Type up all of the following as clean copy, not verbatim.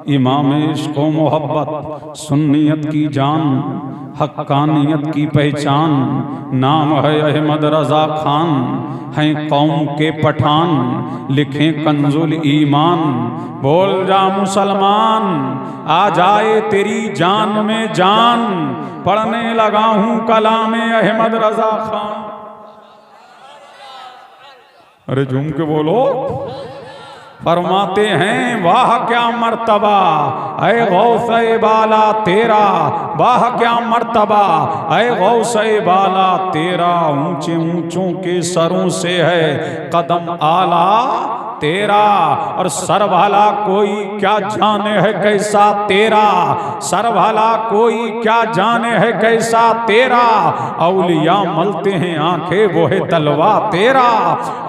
इमाम इश्क व मोहब्बत, सुन्नियत की जान, हक्कानियत की पहचान। नाम है अहमद रजा खान, हैं कौम के पठान, लिखें कंजुल ईमान। बोल जा मुसलमान, आ जाए तेरी जान में जान, पढ़ने लगा हूँ कलाम अहमद रजा खान। अरे झूम के बोलो। फरमाते हैं वाह क्या मर्तबा ऐ गौसे बाला तेरा, वाह क्या मर्तबा ऐ गौसे बाला तेरा, ऊंचे ऊंचों के सरों से है कदम आला तेरा। और सर वाला कोई क्या जाने है कैसा तेरा, सर वाला कोई क्या जाने है कैसा तेरा। औलिया मलते हैं आंखें वो है तलवा तेरा,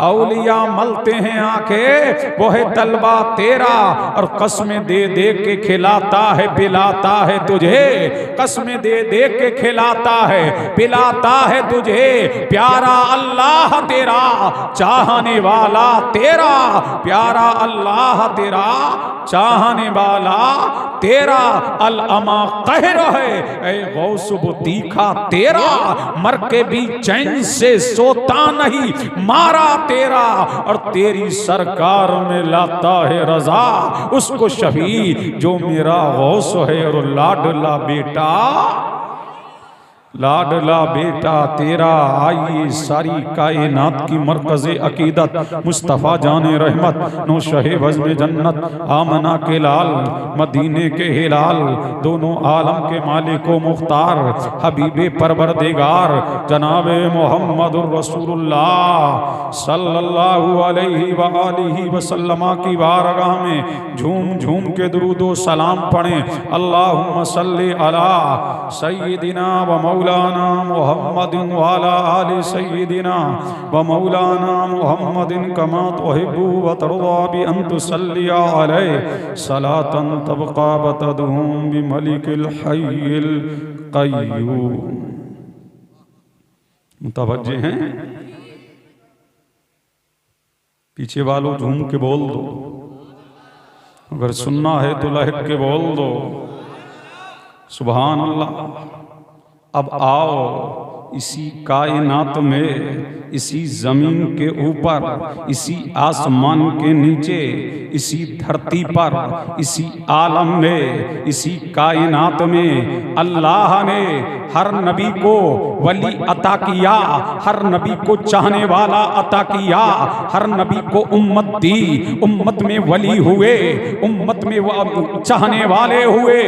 औलिया मलते हैं आंखें वो है तलवा तेरा। और कसमें दे दे के खिलाता है पिलाता है तुझे, कसमें दे दे के खिलाता है पिलाता है तुझे। प्यारा अल्लाह तेरा चाहने वाला तेरा, प्यारा अल्लाह तेरा चाहने वाला तेरा। अल अमा कहर है ऐ गौस वो तीखा तेरा, मर के भी चैन से सोता नहीं मारा तेरा। और तेरी सरकार में लाता है रजा उसको शफी जो मेरा गौस है। और लाडला बेटा, लाडला बेटा तेरा। आइए सारी कायनात की मरकज़े अकीदत मुस्तफ़ा जाने रहमत नो शहे वज़्म जन्नत आमना के लाल मदीने के हिलाल, दोनों आलम के मालिको मुख्तार हबीबे परवरदिगार जनाबे मोहम्मदुर रसूलुल्लाह सल्लल्लाहु अलैहि व आलिहि वसल्लम की बारगाह में झूम झूम के दुरूदो सलाम पढ़ें। अल्लाहुम्मा सल्ली अला सय्यिदिना व मौलाना मुहम्मदिन वाला आलि सय्यिदिना व मौलाना मुहम्मदिन कमा तुहिब्बु व तर्दा बि अन तुसल्ली अलैहि सलातन तबका बतदहुम बि मलिकिल हय्यिल क़य्यूम। मुतवज्जे हैं? पीछे वालों झूम के बोल दो, अगर सुनना है तो लहक के बोल दो सुभान अल्लाह। अब आओ इसी कायनात में, इसी जमीन के ऊपर, इसी आसमान के नीचे, इसी धरती पर, इसी आलम में, इसी कायनात में अल्लाह ने हर नबी को वली अता किया, हर नबी को चाहने वाला अता किया, हर नबी को उम्मत दी, उम्मत में वली हुए, उम्मत में चाहने वाले हुए।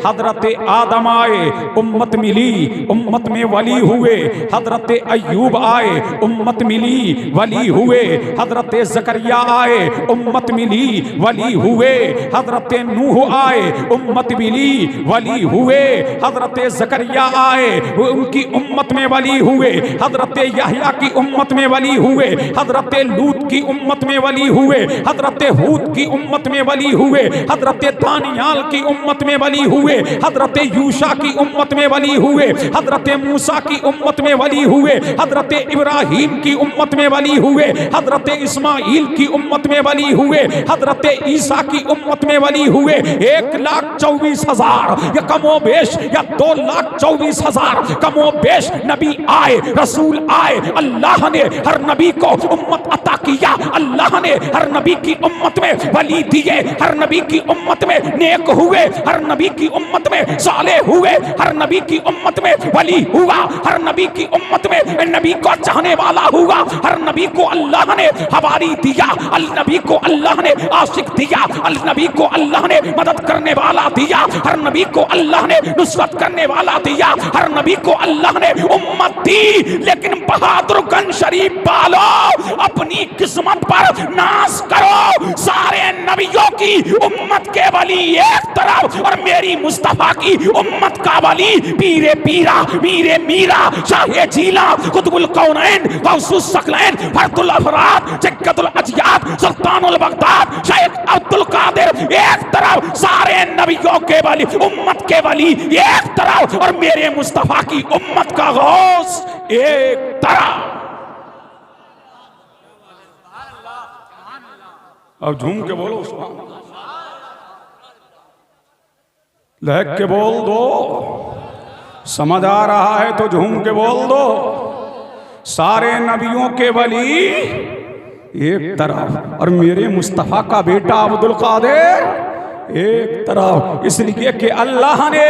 हजरत आदम आए उम्मत मिली, उम्मत में वली हुए। हजरत अय्यूब आए उम्मत मिली वली हुए। हजरत ज़करिया आए उम्मत मिली वली हुए। हजरत नूह आए उम्मत मिली वली हुए। हजरत ज़करिया आए उनकी उम्मत में वली हुए। हजरत यहया की उम्मत में वली हुए। हजरत लूत की उम्मत में वली हुए। हजरत हूद की उम्मत में वली हुए। हजरत दानियाल की उम्मत में वली हुए। हजरत यूशा की उम्मत में वली हुए। हजरत मूसा की उम्मत में वली हुए। हजरत इब्राहिम की उम्मत में वली हुए। हजरत इस्माइल की उम्मत में वली हुए। हजरत ईसा की उम्मत में वली हुए। 1,24,000 या कमो बेश या 2,24,000 कमो बेश नबी आए, रसूल आए। अल्लाह ने हर नबी को उम्मत अता किया। अल्लाह ने हर नबी की उम्मत में वली दिए। हर नबी की उम्मत में नेक हुए। हर नबी की उम्मत में साले हुए। हर नबी की उम्मत में वली हुआ। हर नबी की उम्मत में नबी को चाहने वाला हुआ। हर नबी को अल्लाह ने हवारी दिया। अल नबी को अल्लाह ने आशिक दिया। अल नबी को अल्लाह ने मदद करने वाला दिया। हर नबी को अल्लाह ने नुसरत करने वाला दिया। हर नबी को अल्लाह ने उम्मत दी। लेकिन बहादुरगंज शरीफ वालों, अपनी किस्मत पर नाज करो। सारे नबियों की उम्मत के वली एक तरफ और मेरी मुस्तफा की उम्मत का वली पीरे पीरा, मीरे मीरा, शाहे जीला, कुतुबुल कौनैन, गौसुस सकलैन, फर्दुल अफराद, जक्कतुल अजियाब, सुल्तानुल बगदाद, शेख अब्दुल कादिर एक तरफ, सारे नबियों के वली उम्मत के वली एक तरफ और मेरे मुस्तफा की उम्मत का गौस एक तरफ। अब झूम के बोलो सुभान अल्लाह। लहक के बोल दो, समझ आ रहा है तो झूम के बोल दो। सारे नबियों के वली एक तरफ और मेरे मुस्तफा का बेटा अब्दुल कादिर एक तरफ, इसलिए कि अल्लाह ने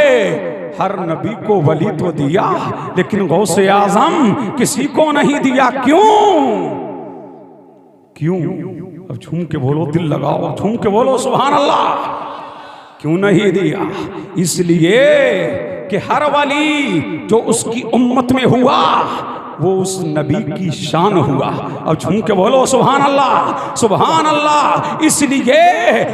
हर नबी को वली तो दिया लेकिन गौसे आजम किसी को नहीं दिया। क्यों? अब झूम के बोलो, दिल लगाओ, झूम के बोलो सुभान अल्लाह। क्यों नहीं दिया? इसलिए कि हर वली जो उसकी उम्मत में हुआ वो उस नबी की शान हुआ। अब झूम के बोलो सुभान अल्लाह, सुभान अल्लाह। इसलिए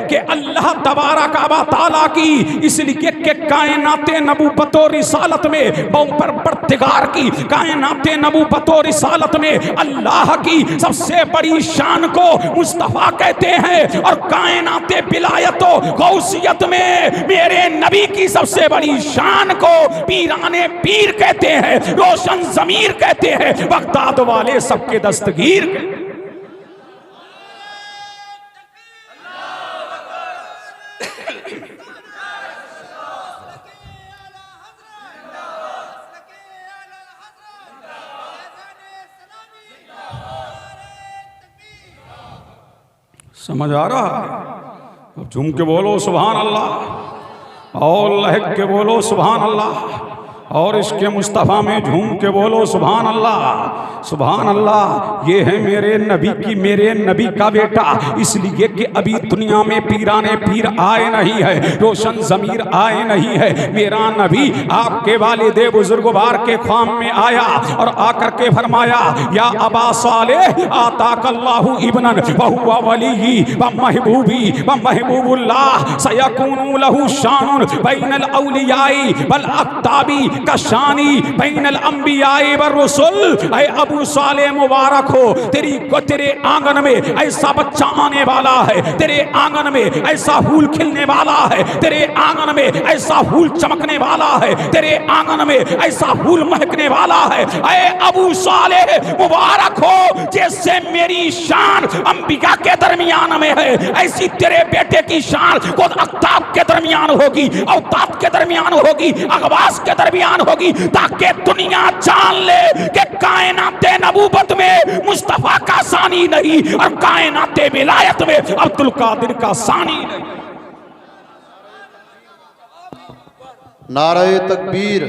कि अल्लाह तबारक व तआला की, इसलिए कि कायनाते नबूवत और रिसालत में परवरदिगार की कायनाते नबूवत और रिसालत में अल्लाह की सबसे बड़ी शान को मुस्तफा कहते हैं, और कायनाते विलायत और गौसियत में मेरे नबी की सबसे बड़ी शान को पीराने पीर कहते हैं, रोशन ज़मीर कहते हैं, बगदाद वाले सबके दस्तगीर। समझ आ रहा है? अब झूम के बोलो सुभान अल्लाह, और लहक के बोलो सुभान अल्लाह, और इसके मुस्तफ़ा में झूम के बोलो सुभान अल्लाह, सुभान अल्लाह। ये है मेरे नबी की, मेरे नबी का बेटा, इसलिए कि अभी दुनिया में पीराने पीर आए नहीं है, रोशन ज़मीर आए नहीं है। मेरा नबी आपके वालिदे बुजुर्गवार के ख्वाब में आया और आकर के फरमाया, या अबा सालेह आताकल्लाहु इब्नन वहुवा वली व महबूबी व महबूबुल्लाह सयकूनु लहू शानुन बैनल औलियाई वल अक्ताबी कशानी बैनल अंबियाई व रसूल। ऐ अबू साले मुबारक हो, तेरे आंगन में ऐसा बच्चा आने वाला है, तेरे आंगन में ऐसा फूल खिलने वाला है, तेरे आंगन में ऐसा फूल चमकने वाला है, तेरे आंगन में ऐसा फूल महकने वाला है। ऐ अबू साले मुबारक हो, जैसे मेरी शान अंबिया के दरमियान में है ऐसी तेरे बेटे की शान खुद अख्ताब के दरमियान होगी, औताब के दरमियान होगी, अगवास के दरमियान होगी, ताकि दुनिया जान ले कि कायनाते नबूवत में मुस्तफा का सानी नहीं और कायनाते विलायत में अब्दुल कादिर का सानी नहीं। नारे तकबीर,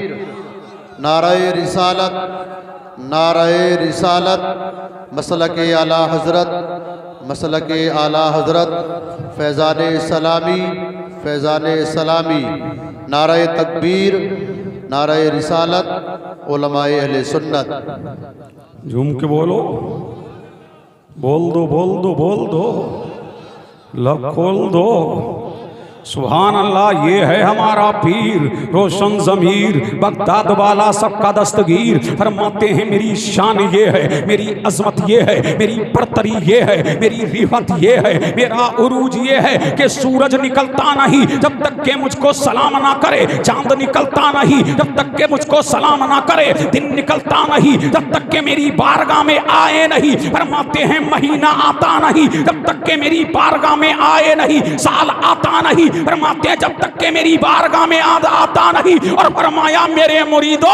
नारे रिसालत, नारे रिसालत, मसलके आला हजरत, मसलके आला हजरत, फैज़ाने सलामी, फैज़ाने सलामी। नारे तकबीर, नारे रिसालत, उलमाए अहले सुन्नत। झूम के बोलो, बोल दो, बोल दो, बोल दो, लब खोल दो। सुभान अल्लाह। ये है हमारा पीर, रोशन ज़मीर, बगदाद वाला सबका दस्तगीर। फरमाते हैं मेरी शान ये है, मेरी अजमत ये है, मेरी बरतरी ये है, मेरी रिफत ये है, मेरा उरूज ये है कि सूरज निकलता नहीं जब तक के मुझको सलाम ना करे, चांद निकलता नहीं जब तक के मुझको सलाम ना करे, दिन निकलता नहीं जब तक के मेरी बारगाह में आए नहीं। फरमाते हैं महीना आता नहीं जब तक के मेरी बारगाह में आए नहीं, साल आता नहीं फरमाते हैं जब तक के मेरी बारगाह में आता नहीं। और फरमाया मेरे मुरीदो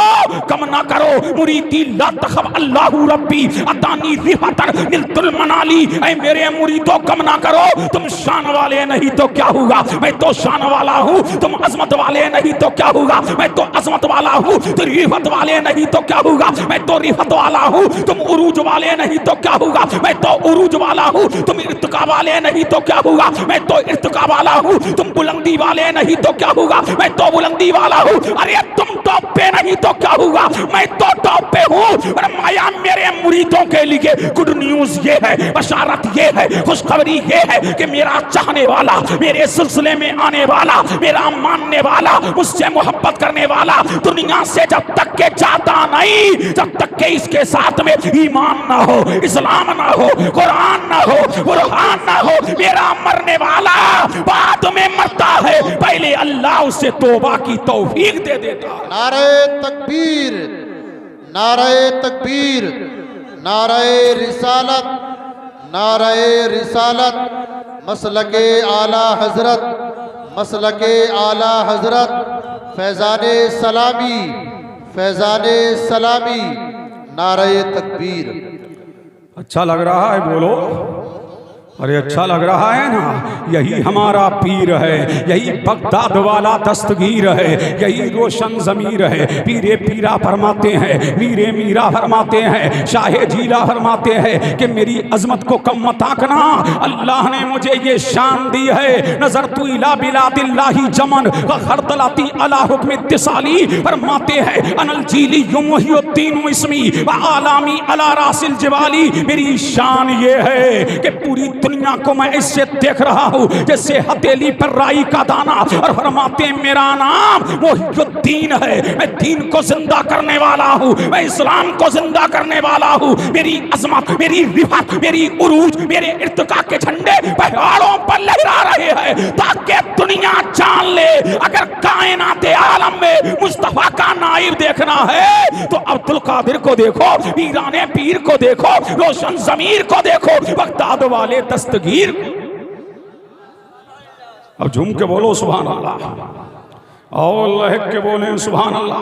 कम ना करो, मुरीदी ला तखब अल्लाहु रब्बी अतानी रिफतन निलतुल मनाली। ऐ मेरे मुरीदो कम ना करो, तुम शान वाले नहीं तो क्या होगा, मैं तो शान वाला हूँ। तुम अजमत वाले नहीं तो क्या होगा, मैं तो अजमत वाला हूँ। तुम रिफत वाले नहीं तो क्या होगा, मैं तो रिफत वाला हूँ। तुम उरूज वाले नहीं तो क्या होगा, मैं तो उरूज वाला हूँ। तुम इर्तिका वाले नहीं तो क्या होगा, मैं तो इर्तिका वाला हूँ। तुम बुलंदी वाले नहीं तो क्या होगा, मैं तो बुलंदी वाला हूँ। अरे तुम टॉप पे नहीं तो क्या होगा, मैं तो टॉप पे हूँ। माया मेरे मुरीदों के लिए गुड न्यूज ये है, बशारत ये है, खुशखबरी ये है कि मेरा चाहने वाला, मेरे सिलसिले में आने वाला, मेरा मानने वाला, मुझसे मोहब्बत करने वाला दुनिया से जब तक के जाता नहीं, जब तक के इसके साथ में ईमान ना हो, इस्लाम ना हो, कुरान ना हो, बुरहान ना हो, मेरा मरने वाला बाद में मरता है, पहले अल्लाह उसे तौबा की तौफीक दे देता है। नारे तकबीर, नारे तकबीर, नारे रिसालत, नारे रिसालत, मसलके आला हजरत, मसलके आला हजरत फैज़ाने सलामी, फैज़ाने सलामी, नारे तकबीर। अच्छा लग रहा है, बोलो। अरे अच्छा लग रहा है ना। यही हमारा पीर है, यही बगदाद वाला दस्तगीर है, यही रोशन ज़मीर है। पीरे पीरा फरमाते हैं, मीरे मीरा फरमाते हैं, शाहे जीला फरमाते हैं कि मेरी अजमत को कम मत आंकना, अल्लाह ने मुझे ये शान दी है। नजर तू इला बिलादिल्लाही जमन खरदलाती अला हुक्म इत्तिसाली फरमाते हैं अनल जीली युमुद्दीन इस्मी व आलामी अला रासिल जिवाली। मेरी शान ये है कि पूरी दुनिया को मैं इससे देख रहा हूँ जैसे हथेली पर राई का दाना। और फरमाते हैं मेरा नाम मुहियुद्दीन है, मैं दीन को जिंदा करने वाला हूँ, मैं इस्लाम को जिंदा करने वाला हूँ। मेरी अजमत, मेरी रिफत, मेरी उरूज, मेरे इर्तिका के झंडे पहाड़ों पर लहरा रहे हैं ताकि दुनिया जान ले अगर कायनात आलम में मुस्तफा का नाइब देखना है तो अब्दुल कादिर को देखो, पीराने पीर को देखो, रोशन ज़मीर को देखो, बगदाद वाले दस्तगीर। अब झूम के बोलो सुभान अल्लाह, और लहक के बोले सुभान अल्लाह।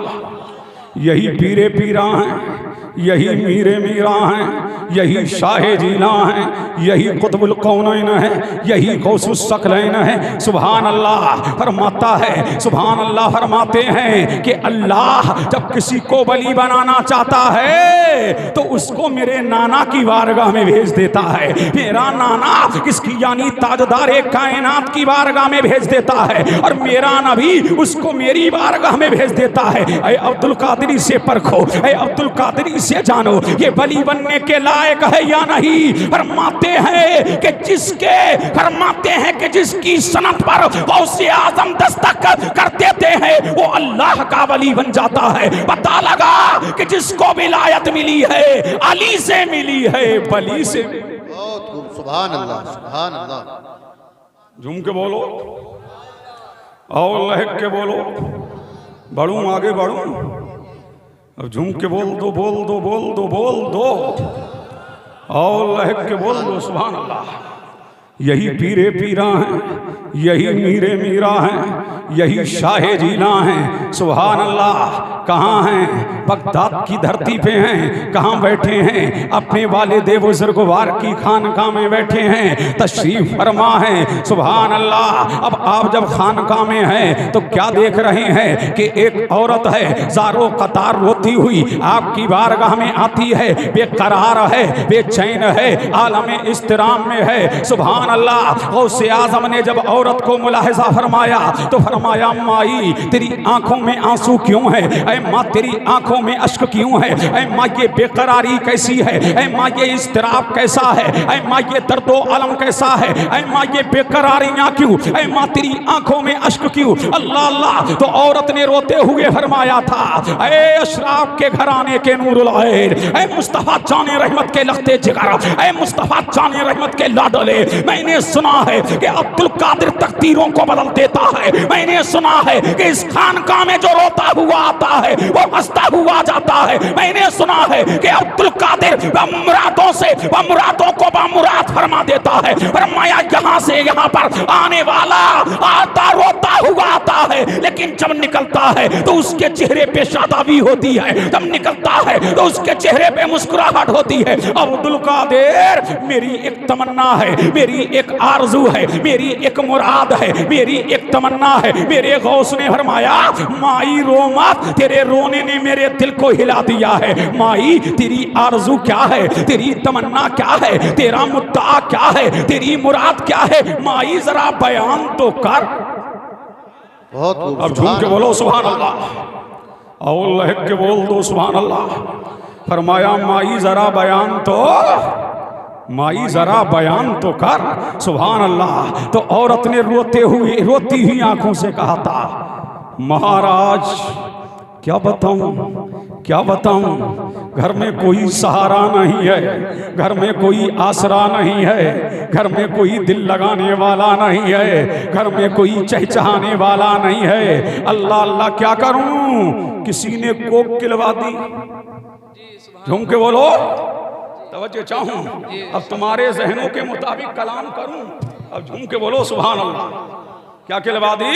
यही पीरे पीरा हैं, यही मीरे मीरा हैं, यही शाहे जीना हैं, यही कुतुबुल कौनैन है, यही गौसुस सकलैन है। सुभान अल्लाह फरमाता है, सुभान अल्लाह फरमाते हैं कि अल्लाह जब किसी को वली बनाना चाहता है तो उसको मेरे नाना की बारगाह में भेज देता है। मेरा नाना किसकी यानी ताजदार कायनात की बारगाह में भेज देता है और मेरा नबी उसको मेरी बारगाह में भेज देता है। ऐ अब्दुल कादरी से परखो, ऐ अब्दुल कादरी से जानो ये वली बनने के लायक है या नहीं। फरमाते हैं कि जिसकी सनद पर गौसे आजम दस्तक कर देते हैं वो अल्लाह का वली बन जाता है। पता लगा कि जिसको विलायत मिली है अली से मिली है, वली से। बहुत खूब, सुभान अल्लाह, सुभान अल्लाह। झूम के बोलो और लहक के बोलो। बढ़ूं आगे बढ़ूं, अब झूम के बोल दो, बोल दो, बोल दो, बोल दो, और लहक के बोल दो सुभान अल्लाह। यही पीरे पीरा हैं, यही मीरे मीरा हैं, यही शाहे जीना हैं। सुभान अल्लाह। कहाँ हैं? बगदाद की धरती पे हैं। कहाँ बैठे हैं? अपने वाले बुजुर्गवार की खानकाह में बैठे हैं, तशरीफ फरमा है। सुभान अल्लाह। अब आप जब खानकाह में हैं तो क्या देख रहे हैं कि एक औरत है ज़ारो कतार रोती हुई आपकी बारगाह में आती है, बेकरार है, बेचैन है, आलम इस्तिराम में है। सुभान अल्लाह। गौसे आज़म ने जब औरत को मुलाहिज़ा फरमाया तो फरमाया माई तेरी आंखों में आंसू क्यों है? ऐ माँ तेरी आंखों में अश्क क्यों है? ऐ माँ ये बेकरारी कैसी है? ऐ माँ ये इस्तिराब कैसा है? ऐ माँ ये दर्दो अलम कैसा है? ऐ माँ ये बेकरारियाँ क्यों? ऐ माँ तेरी आंखों में अश्क क्यों? अल्लाह अल्लाह। तो औरत ने रोते हुए फरमाया था ऐ अशराफ के घराने के नूरुल ऐन, ऐ मुस्तफा जाने रहमत के लखते जिगर, ऐ मुस्तफा जाने रहमत के लाडले, मैंने सुना है कि अब्दुल कादिर तकदीरों को बदल देता है। मैंने सुना है कि इस खानकाह में जो रोता हुआ आता है वो हंसता हुआ जाता है। मैंने सुना है कि अब्दुल कादिर मुरादों से मुरादों को बामुराद फरमा देता है। फरमाया यहाँ से यहाँ पर आने वाला आता रोता हुआ आता है, लेकिन जब निकलता है तो उसके चेहरे पे शादाबी होती है, जब निकलता है तो उसके चेहरे पे मुस्कुराहट होती है। अब्दुल कादिर मेरी एक तमन्ना है, मेरी एक आरजू है, मेरी एक मुराद है, मेरी एक तमन्ना है। मेरे गौस ने फरमाया माई रो मत, तेरे रोने ने मेरे दिल को हिला दिया है। माई तेरी आरजू क्या है? तेरी तमन्ना क्या है? तेरा मुद्दा क्या है? तेरी मुराद क्या है? माई जरा बयान तो कर। बहुत खूब। अब झूम के बोलो सुभान अल्लाह, और लहक के बोल दो सुभान अल्लाह। फरमाया माई जरा बयान तो, माई जरा बयान तो कर। सुभान अल्लाह। तो औरत ने रोती हुई आंखों से कहा था महाराज क्या बताऊं, घर में कोई सहारा नहीं है, घर में कोई आसरा नहीं है, घर में कोई दिल लगाने वाला नहीं है, घर में कोई चहचहाने वाला नहीं है। अल्लाह अल्लाह क्या करूं? किसी ने कोक खिलवा दी। झूम के बोलो, तवज्जो चाहूं, अब तुम्हारे जहनों के मुताबिक कलाम करूं। अब झूम के बोलो सुभान अल्लाह। क्या खिलवा दी?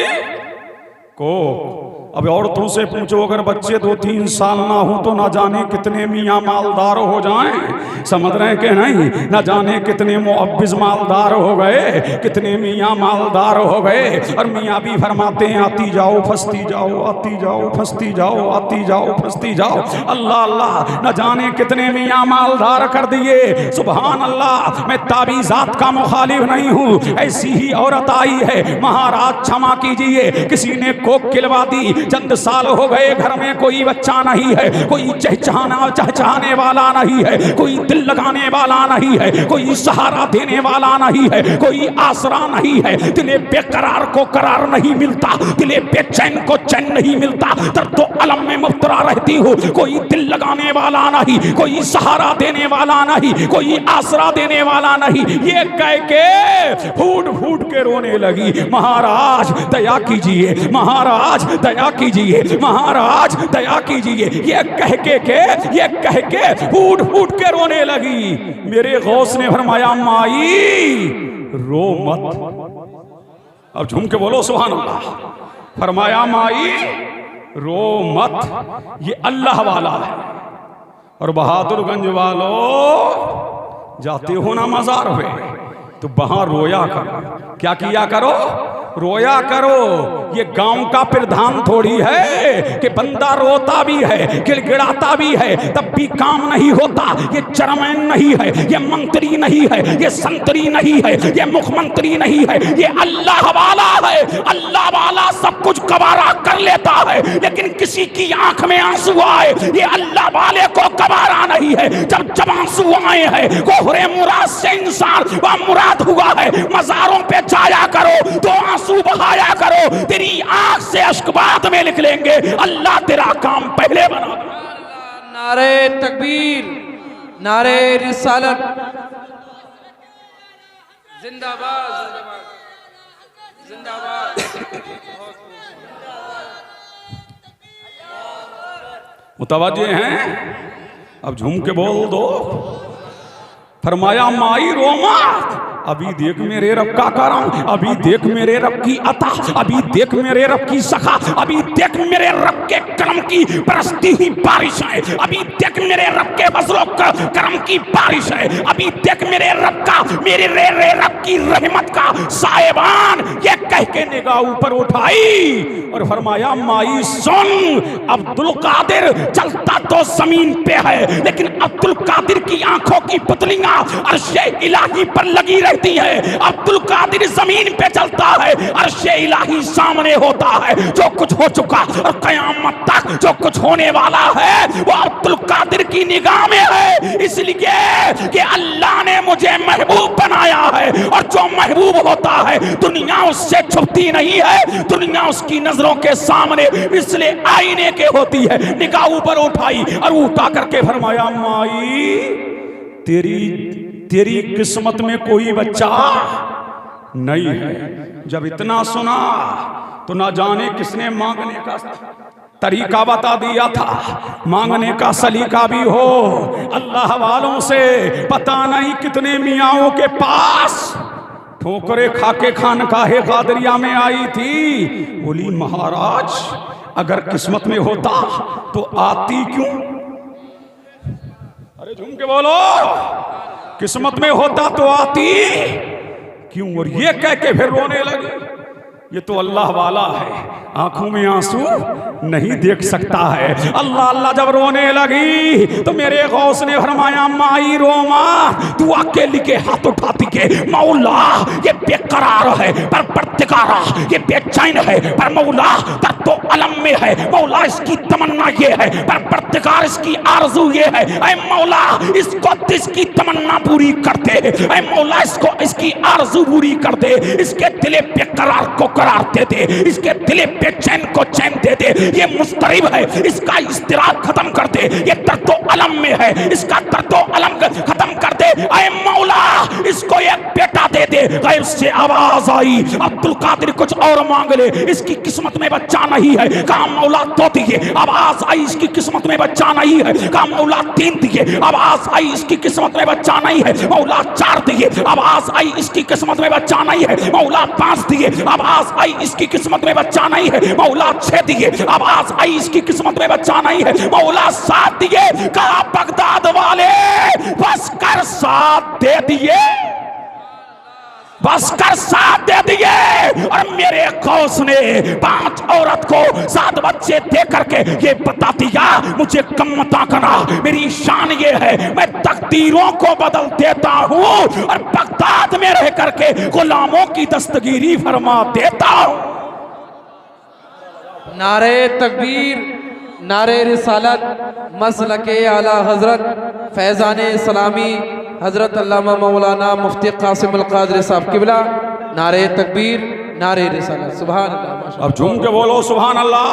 कोक। अब औरतों से पूछो, अगर बच्चे 2-3 साल ना हो तो ना जाने कितने मियाँ मालदार हो जाएं। समझ रहे हैं कि नहीं? ना जाने कितने मुअव्विज़ मालदार हो गए, कितने मियाँ मालदार हो गए। और मियाँ भी फरमाते हैं आती जाओ फंसती जाओ, आती जाओ फंसती जाओ, आती जाओ फंसती जाओ। अल्लाह अल्लाह, न जाने कितने मियाँ मालदार कर दिए। सुभान अल्लाह। मैं ताबीज़ात का मुखालिफ नहीं हूँ। ऐसी ही औरत आई है, महाराज क्षमा कीजिए, किसी ने कोक खिलवा दी, चंद साल हो गए, घर में कोई बच्चा नहीं है, कोई चहचहाने वाला नहीं है, कोई दिल लगाने वाला नहीं है, कोई सहारा देने वाला नहीं है, कोई आसरा नहीं है। दिले बेकरार को करार नहीं मिलता, दिले बेचैन को चैन नहीं मिलता, दर्द तो अलम में मुब्तला रहती हूँ। कोई दिल लगाने वाला नहीं, कोई सहारा देने वाला नहीं, कोई आसरा देने वाला नहीं। ये कह के फूट फूट के रोने लगी। महाराज दया कीजिए, महाराज दया कीजिए, महाराज दया कीजिए। ये कह के फूट फूट के रोने लगी। मेरे गौस ने फरमाया माई रो मत। अब झूम के बोलो सुभान अल्लाह। फरमाया माई रो मत, ये अल्लाह वाला है। और बहादुरगंज वालों, जाते हो ना मजार पे तो वहां रोया करो। क्या किया करो? रोया करो। ये गांव का प्रधान थोड़ी है कि बंदा रोता भी है, गिड़गिड़ाता भी है, तब भी काम नहीं होता। ये चेयरमैन नहीं है, ये मंत्री नहीं है, ये संतरी नहीं है, ये मुख्यमंत्री नहीं है, ये अल्लाह वाला है। अल्लाह वाला सब कुछ गवारा कर लेता है, लेकिन किसी की आंख में आंसू आए, ये अल्लाह वाले को गवारा नहीं है। जब आंसू आए हैं, गोहरे मुराद से इंसान व मुराद हुआ है। मजारों पे जाया करो तो आंसू बहाया करो, तेरी आंख से अश्क बाद में निकलेंगे। अल्लाह तेरा काम पहले बना। नारे तकबीर, नारे रिसालत, जिंदाबाद जिंदाबाद जिंदाबाद। मुतवज्जे हैं? अब झूम के बोल दो। फरमाया माई रोमा, अभी देख मेरे रब का करम, अभी देख मेरे रब की अता, अभी देख मेरे रब की सखा, अभी देख मेरे रब के करम की बरसती हुई बारिश है, अभी देख मेरे रब के फजलो करम की बारिश है, अभी देख मेरे रब का, मेरे रे रब की रहमत का साहिबान। ये कह के निगाह ऊपर उठाई और फरमाया माई सुन, अब्दुल कादिर चलता तो जमीन पे है, लेकिन अब्दुल कादिर की आंखों की पुतलियां अर्शे इलाही पर लगी रहती है। अब्दुल कादिर जमीन पे चलता है, अर्शे इलाही सामने होता है। जो कुछ हो चुका और कयामत तक जो कुछ होने वाला है वो अब्दुल कादिर की निगाह में है। इसलिए कि अल्लाह ने मुझे महबूब बनाया है, और जो महबूब होता है दुनिया उससे छुपती नहीं है, दुनिया उसकी नजरों के सामने इसलिए आईने के होती है। निगाह ऊपर उठाई और उठा करके फरमाया माई तेरी किस्मत में कोई बच्चा नहीं है। जब इतना सुना तो ना जाने किसने मांगने का तरीका बता दिया था, मांगने का सलीका भी हो। अल्लाह वालों से पता नहीं कितने मियाओं के पास ठोकरे खाके खानकाहे कादरिया में आई थी। बोली महाराज अगर किस्मत में होता तो आती क्यों? अरे झूम के बोलो, किस्मत में होता तो आती क्यों? और ये कह के फिर रोने लगे। ये तो अल्लाह वाला है, आंखों में आंसू नहीं देख सकता है। अल्लाह अल्लाह जब रोने लगी तो मेरे गौस ने फरमाया माई रोमा, तू अकेली के हाथ उठाती के मौला ये बेकरार है पर परतिकारा, ये बेचैन है पर मौला दर्द तो अलम में है। मौला इसकी तमन्ना ये है पर परतिकार इसकी आरज़ू ये है। ऐ मौला इसको इसकी तमन्ना पूरी कर दे, ऐ मौला इसको इसकी आरज़ू पूरी कर दे, इसके दिले बेकरार को करार दे दे, इसके दिले बेचैन को चैन दे दे। ये मुस्तरिब है, इसका इस्तिराब खत्म कर दे। ये दर्द अलम में है, इसका दर्द अलम खत्म कर दे। ऐ मौला इसको एक बेटा दे दे। गैर से आवाज आई, अब्दुल कादिर कुछ और मांग ले, इसकी किस्मत में बच्चा नहीं है। कहा मौला दो दिए। आवाज आई इसकी किस्मत में बच्चा नहीं है। कहा मौला तीन दिए। आवाज आई इसकी किस्मत में बच्चा नहीं है। मौला चार दिए। आवाज आई इसकी किस्मत में बच्चा नहीं है। मौला पांच दिए। आवाज आई इसकी किस्मत में बच्चा नहीं है, मौला 6 दिए। अब आज आई इसकी किस्मत में बच्चा नहीं है, मौला 7 दिए। कहा बगदाद वाले बस कर 7 दे दिए, बस कर 7 दे दिए। और मेरे गौस ने 5 औरत को 7 बच्चे दे करके ये बता दिया मुझे कम मत करना, मेरी शान ये है मैं तकदीरों को बदल देता हूं और बगदाद में रह करके गुलामों की दस्तगीरी फरमा देता हूं। नारे तकबीर, नारे रिसालत, मसलके आला हजरत फैजाने सलामी हजरत अल्लामा मौलाना मुफ्ती कासिम अल कादरी साहब किबला। नारे तकबीर, नारे रिसालत, सुभान अल्लाह। अब झूम के बोलो सुभान अल्लाह।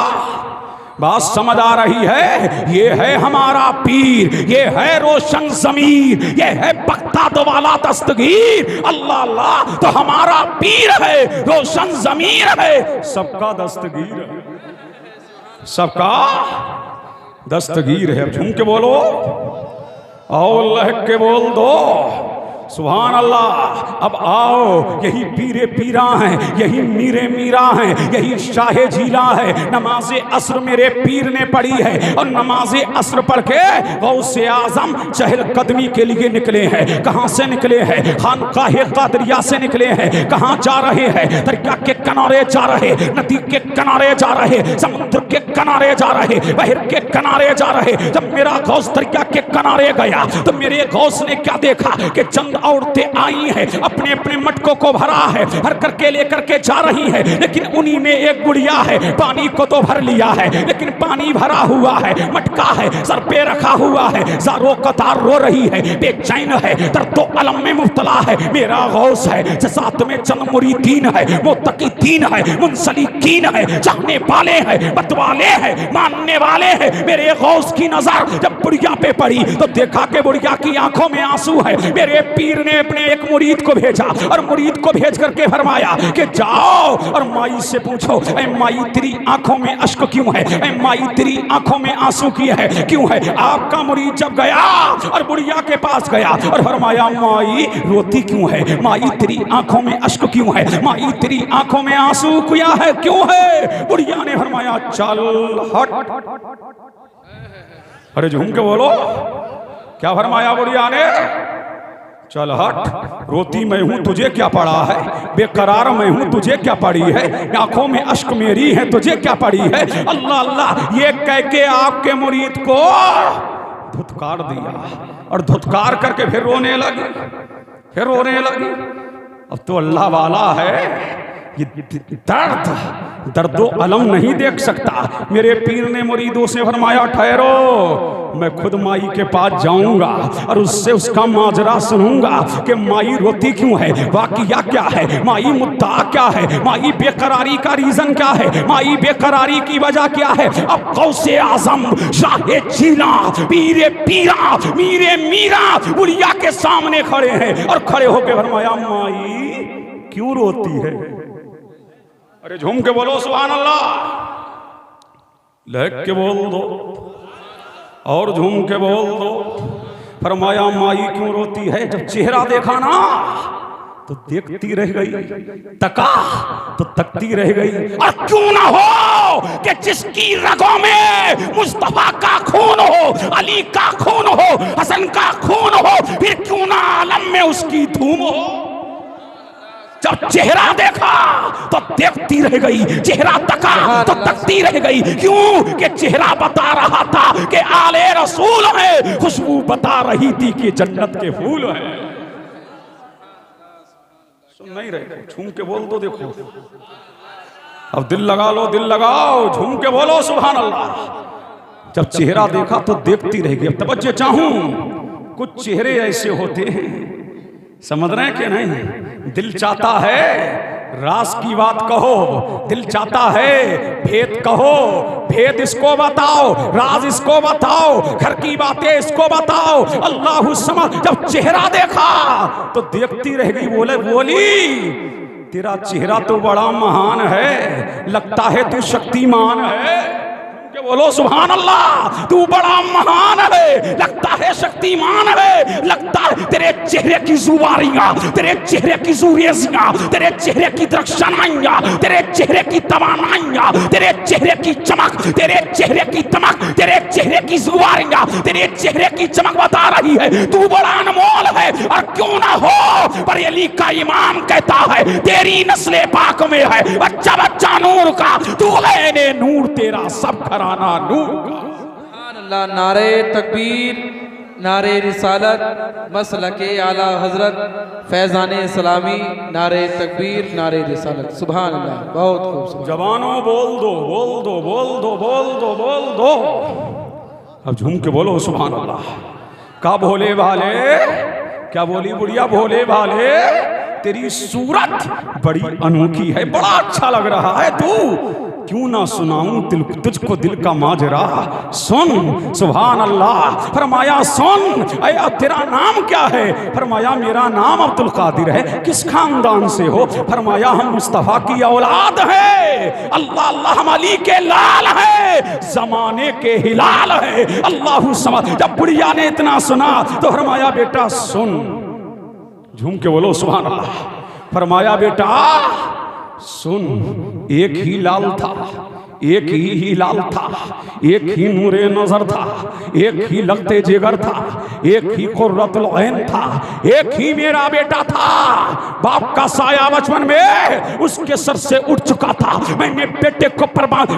बात समझ आ रही है? ये है हमारा पीर, ये है रोशन ज़मीर, ये है बगदाद वाला दस्तगीर। अल्लाह अल्लाह तो हमारा पीर है, रोशन ज़मीर है, सबका दस्तगीर है, सबका दस्तगीर है। अब झूम के बोलो और लहक के बोल दो सुभान अल्लाह। अब आओ, यही पीरे पीरा हैं, यही मीरे मीरा हैं, यही शाहे झीला है। नमाज असर मेरे पीर ने पढ़ी है और नमाज असर पढ़ के गौसे आजम चहल कदमी के लिए निकले हैं। कहाँ से निकले हैं? खानकाहे कादरिया से निकले हैं। कहाँ जा रहे हैं? दरिया के किनारे जा रहे, नदी के किनारे जा रहे, समुद्र के किनारे जा रहे, बहर के किनारे जा रहे। जब मेरा गौस दरिया के किनारे गया तो मेरे गौस ने क्या देखा कि चंद औरतें आई हैं, अपने अपने मटकों को भरा है, भर करके लेकर के जा रही हैं। लेकिन उन्हीं में एक गुड़िया है, पानी को तो भर लिया है लेकिन पानी भरा हुआ है, मटका है, सर पे रखा हुआ है, ज़ारो कतार रो रही है, बेचैन है, दर्दो अलम में मुब्तला है। मेरा गौस है, साथ में चंद मुरीदीन है, मुत्तकीन है, मुंसलिकीन है, चाहने वाले हैं, बतवाले हैं, मानने वाले हैं। मेरे गौस की नजर जब बुढ़िया पे पड़ी तो देखा कि बुढ़िया की आंखों में आंसू है। मेरे पीर ने अपने एक मुरीद को भेजा और मुरीद को भेज करके फरमाया कि जाओ और माई से पूछो, ऐ माई तेरी आंखों में अश्क क्यों है? ऐ माई तेरी आंखों में आंसू किए है क्यों है? आपका मुरीद जब गया और बुढ़िया के पास गया और फरमाया माई रोती क्यों है? माई तेरी आंखों में अश्क क्यों है? माई तेरी आंखों में आंसू किया है क्यों है? बुढ़िया ने फरमाया चल हट। अरे झूम के बोलो, क्या फरमाया बुढ़िया ने? चल हट, रोती मैं हूं तुझे क्या पड़ा है? बेकरार मैं हूं तुझे क्या पड़ी है? आंखों में अश्क मेरी है तुझे क्या पड़ी है? अल्लाह अल्लाह ये कह के आपके मुरीद को धुतकार दिया और धुतकार करके फिर रोने लगी, फिर रोने लगी। अब तो अल्लाह वाला है, ये दर्दो अलम नहीं देख सकता। मेरे पीर ने मुरीदों से फरमाया ठहरो, मैं खुद माई के पास जाऊंगा और उससे उसका माजरा सुनूंगा कि माई रोती क्यों है, वाकया क्या है, माई मुद्दा क्या है, माई बेकरारी का रीजन क्या है, माई बेकरारी की वजह क्या है। अब गौसे आजम शाहे जीना पीरे पीरा मीरे मीरा बुढ़िया के सामने खड़े हैं और खड़े होकर फरमाया माई क्यों रोती है? अरे झूम के बोलो सुभान अल्लाह, लहक के बोल दो और झूम के बोल दो। फरमाया माई क्यों रोती है? जब चेहरा देखा ना तो देखती रह गई, तका तो तकती रह गई। और क्यों ना हो कि जिसकी रगों में मुस्तफा का खून हो, अली का खून हो, हसन का खून हो, फिर क्यों ना आलम में उसकी धूम हो। जब चेहरा देखा तो देखती रह गई, चेहरा तका तो तकती रह गई। क्यों कि चेहरा बता रहा था कि आले रसूल है, खुशबू बता रही थी कि जन्नत के फूल है। सुन नहीं रहे? झूम के बोल दो। देखो अब दिल लगा लो, दिल लगाओ, झूम के बोलो सुभान अल्लाह। जब चेहरा देखा तो देखती रह गई। अब तवज्जो चाहूं, कुछ चेहरे ऐसे होते हैं, समझ रहे हैं कि नहीं? दिल चाहता है राज की बात कहो, दिल चाहता है भेद कहो, भेद इसको बताओ, राज इसको बताओ, घर की बातें इसको बताओ। अल्लाह समझ। जब चेहरा देखा तो देखती रह गई। बोली तेरा चेहरा तो बड़ा महान है, लगता है तू शक्तिमान है। के बोलो सुभान अल्लाह। तू बड़ा महान है, लगता है शक्तिमान है, लगता है तेरे चेहरे की जुबारियां, तेरे चेहरे की जुरेजियां, तेरे चेहरे की दर्शनाइयां, तेरे चेहरे की तवानाइयां, तेरे चेहरे की चमक, तेरे चेहरे की तमक, तेरे चेहरे की जुबारियां, तेरे चेहरे की चमक बता रही है तू बड़ा अनमोल है। और क्यों ना हो, पर अली का इमाम कहता है तेरी नस्ले पाक में है बच्चा बच्चा नूर का, तू है ने नूर तेरा सब घराना नूर का। सुभान अल्लाह। नारे तकबीर, नारे रिसालत, मसलके आला हजरत फैजान इस्लामी, नारे तकबीर, नारे रिसालत। सुभान अल्लाह। बहुत खूब। जवानों बोल दो बोल दो बोल दो बोल दो बोल दो। अब झूम के बोलो सुभान अल्लाह। का भोले भाले, क्या बोली बुढ़िया, भोले भाले तेरी सूरत बड़ी अनोखी है, बड़ा अच्छा लग रहा है तू, क्यों ना सुनाऊं तुझको दिल का माजरा। सुन सुभान अल्लाह। फरमाया सुन, अया तेरा नाम क्या है? फरमाया मेरा नाम अब्दुल कादिर है। किस खानदान से हो? फरमाया हम मुस्तफा की औलाद है। अल्लाह अल्लाह हम अली के लाल है, जमाने के हिलाल है। अल्लाह समझ। जब बुढ़िया ने इतना सुना तो फरमाया बेटा सुन, झूम के बोलो सुभान अल्लाह। फरमाया बेटा सुन, एक ही लाल था, एक ही लाल था, एक ही नूरे नजर था, एक ही लगते जिगर था, एक ही कुर्रतुल ऐन था, एक ही मेरा बेटा था। बाप का साया बचपन में उसके सर से उठ चुका था। मैंने बेटे को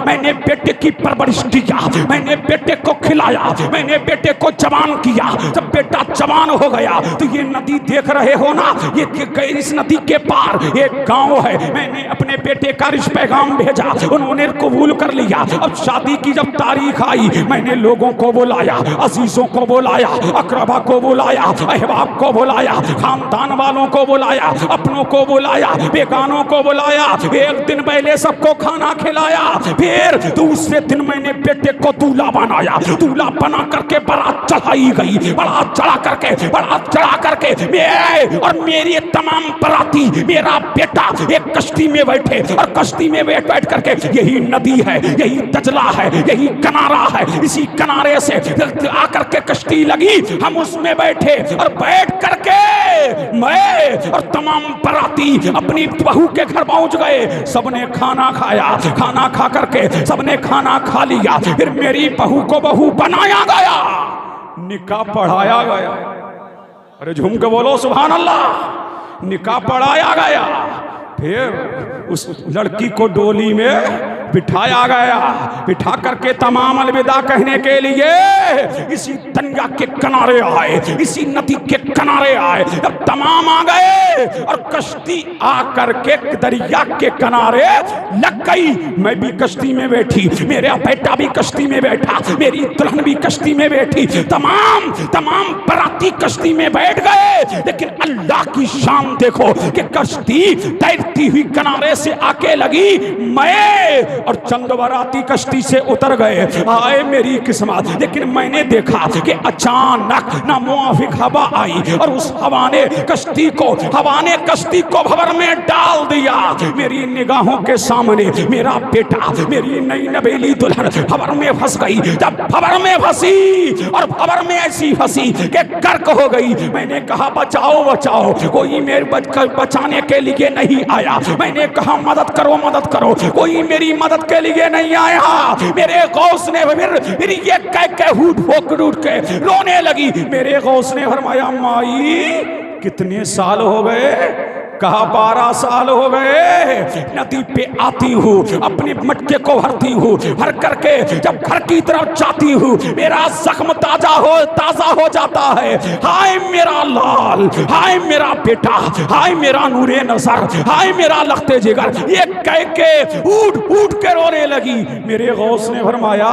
मैंने बेटे की परवरिश किया, मैंने बेटे को खिलाया, मैंने बेटे को जवान किया। जब बेटा जवान हो गया तो ये नदी देख रहे हो ना, ये इस नदी के पार एक गांव है। मैंने अपने बेटे का रिश्ता पैगाम भेजा, उन्होंने कबूल कर लिया। अब शादी की जब तारीख आई, मैंने लोगों को बुलाया, अजीजों को बुलाया, अकरबा को बुलाया, अहबाब को बुलाया, खानदान वालों को बुलाया, अपनों को बुलाया, बेगानों को बुलाया। एक दिन पहले सबको खाना खिलाया, फिर दूसरे दिन मैंने बेटे को दूल्हा बनाया। दूल्हा बना करके बारात चढ़ाई गई, बारात चढ़ा करके मैं और मेरी तमाम बराती, मेरा बेटा एक कश्ती में बैठे और कश्ती में बैठ करके, यही नदी है, यही दजला है, यही किनारा है, इसी किनारे से आकर के कश्ती लगी, हम उसमें बैठे और बैठ करके मैं और तमाम बराती अपनी बहू के घर पहुंच गए। सबने खाना खाया, खाना खा करके सबने खाना खा लिया। फिर मेरी बहू को बहू बनाया गया, निकाह पढ़ाया गया। अरे झूम के बोलो सुभान अल्लाह। निकाह पढ़ाया गया, फिर उस लड़की को डोली में बिठाया गया। बिठा करके तमाम अलविदा कहने के लिए इसी दरिया के किनारे आए, इसी नदी के किनारे आए। जब तमाम आ गए और कश्ती आकर के दरिया के किनारे लग गई, मैं भी कश्ती में बैठी, मेरा बेटा भी कश्ती में बैठा, मेरी दुल्हन भी कश्ती में बैठी, तमाम बराती कश्ती में बैठ गए। लेकिन अल्लाह की शान देखो कि कश्ती तैरती हुई किनारे से आके लगी, मैं और चंद बराती कश्ती से उतर गए। आए मेरी किस्मत। लेकिन मैंने देखा कि अचानक ना मुआफिक हवा आई और उस हवा ने कश्ती को भंवर में डाल दिया। मेरी निगाहों के सामने मेरा बेटा, मेरी नई नवेली दुल्हन भंवर में फंस गई। जब भंवर में फंसी और भंवर में ऐसी फंसी कि गर्क हो गई। मैंने कहा बचाओ बचाओ, कोई मेरे बचाने के लिए नहीं आया। मैंने कहा मदद करो, कोई मेरी मदद के लिए नहीं आया। मेरे गौस ने फिर ये कह उठ के रोने लगी। मेरे गौस ने फरमाया माई कितने साल हो गए? कहा 12 साल हो गए। नदी पे आती हूँ, अपने मटके को भरती हूँ, भर करके जब घर की तरफ जाती हूँ मेरा जख्म ताजा हो जाता है। हाय मेरा लाल, हाय मेरा बेटा, हाय मेरा नूरे नजर, हाय मेरा लखते जिगर, ये कह के उठ के रोने लगी। मेरे गौस ने फरमाया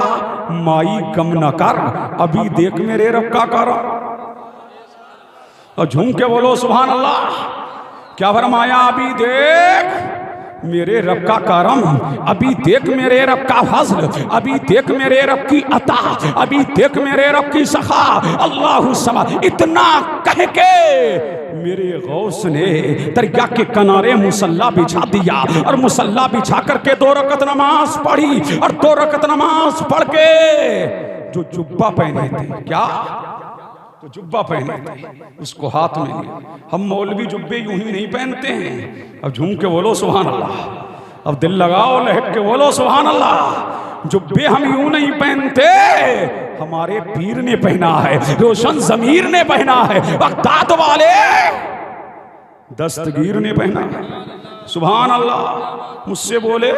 माई गम न कर, अभी देख मेरे रब का करम। और झूम के बोलो सुभान अल्लाह। क्या फरमाया? अभी देख मेरे रब का करम, अभी देख मेरे रब का फज़ल, अभी देख मेरे रब की अता, अभी देख मेरे रब की सखा। अल्लाहु समद। इतना कह के मेरे गौस ने दरिया के किनारे मुसल्ला बिछा दिया और मुसल्ला बिछा करके 2 रकत नमाज पढ़ी और 2 रकत नमाज पढ़ के जो जुब्बा पहने थे, क्या तो जुब्बा पहने थे, उसको हाथ में लिया। हम मौलवी जुब्बे यूं ही नहीं पहनते हैं। अब झूम के बोलो सुभान अल्लाह, अब दिल लगाओ लहक के बोलो सुभान अल्लाह। जुब्बे हम यूं नहीं पहनते, हमारे पीर ने पहना है, रोशन जमीर ने पहना है, बगदाद वाले दस्तगीर ने पहना है। सुभान अल्लाह। मुझसे बोले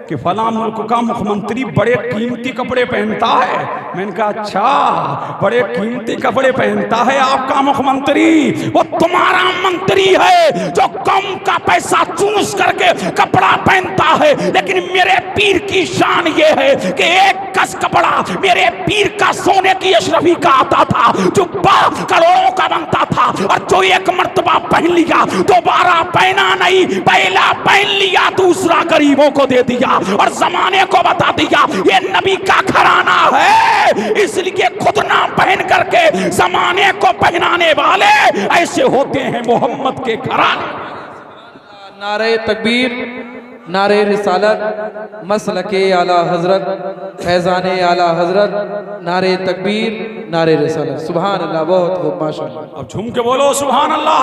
कि फला मुल्क का मुख्यमंत्री बड़े कीमती कपड़े पहनता है। मैंने कहा अच्छा, बड़े कीमती कपड़े पहनता है आपका मुख्यमंत्री, वो तुम्हारा मंत्री है जो कम का पैसा चूस करके कपड़ा पहनता है। लेकिन मेरे पीर की शान ये है कि एक गज कपड़ा मेरे पीर का सोने की अशरफी का आता था, जो करोड़ों का बनता था, और जो एक मर्तबा पहन लिया दोबारा पहना नहीं, पहला पहन लिया दूसरा गरीबों को दे दिया और जमाने को बता दिया ये नबी का घराना है, इसलिए खुद ना पहन करके जमाने को पहनाने वाले ऐसे होते हैं मोहम्मद के घराने। नारे तकबीर, नारे रिसालत, मसलके आला हजरत, फैजाने आला हजरत, नारे तकबीर, नारे रिसालत। सुभान अल्लाह, बहुत खूब, माशाअल्लाह। अब झूम के बोलो सुभान अल्लाह।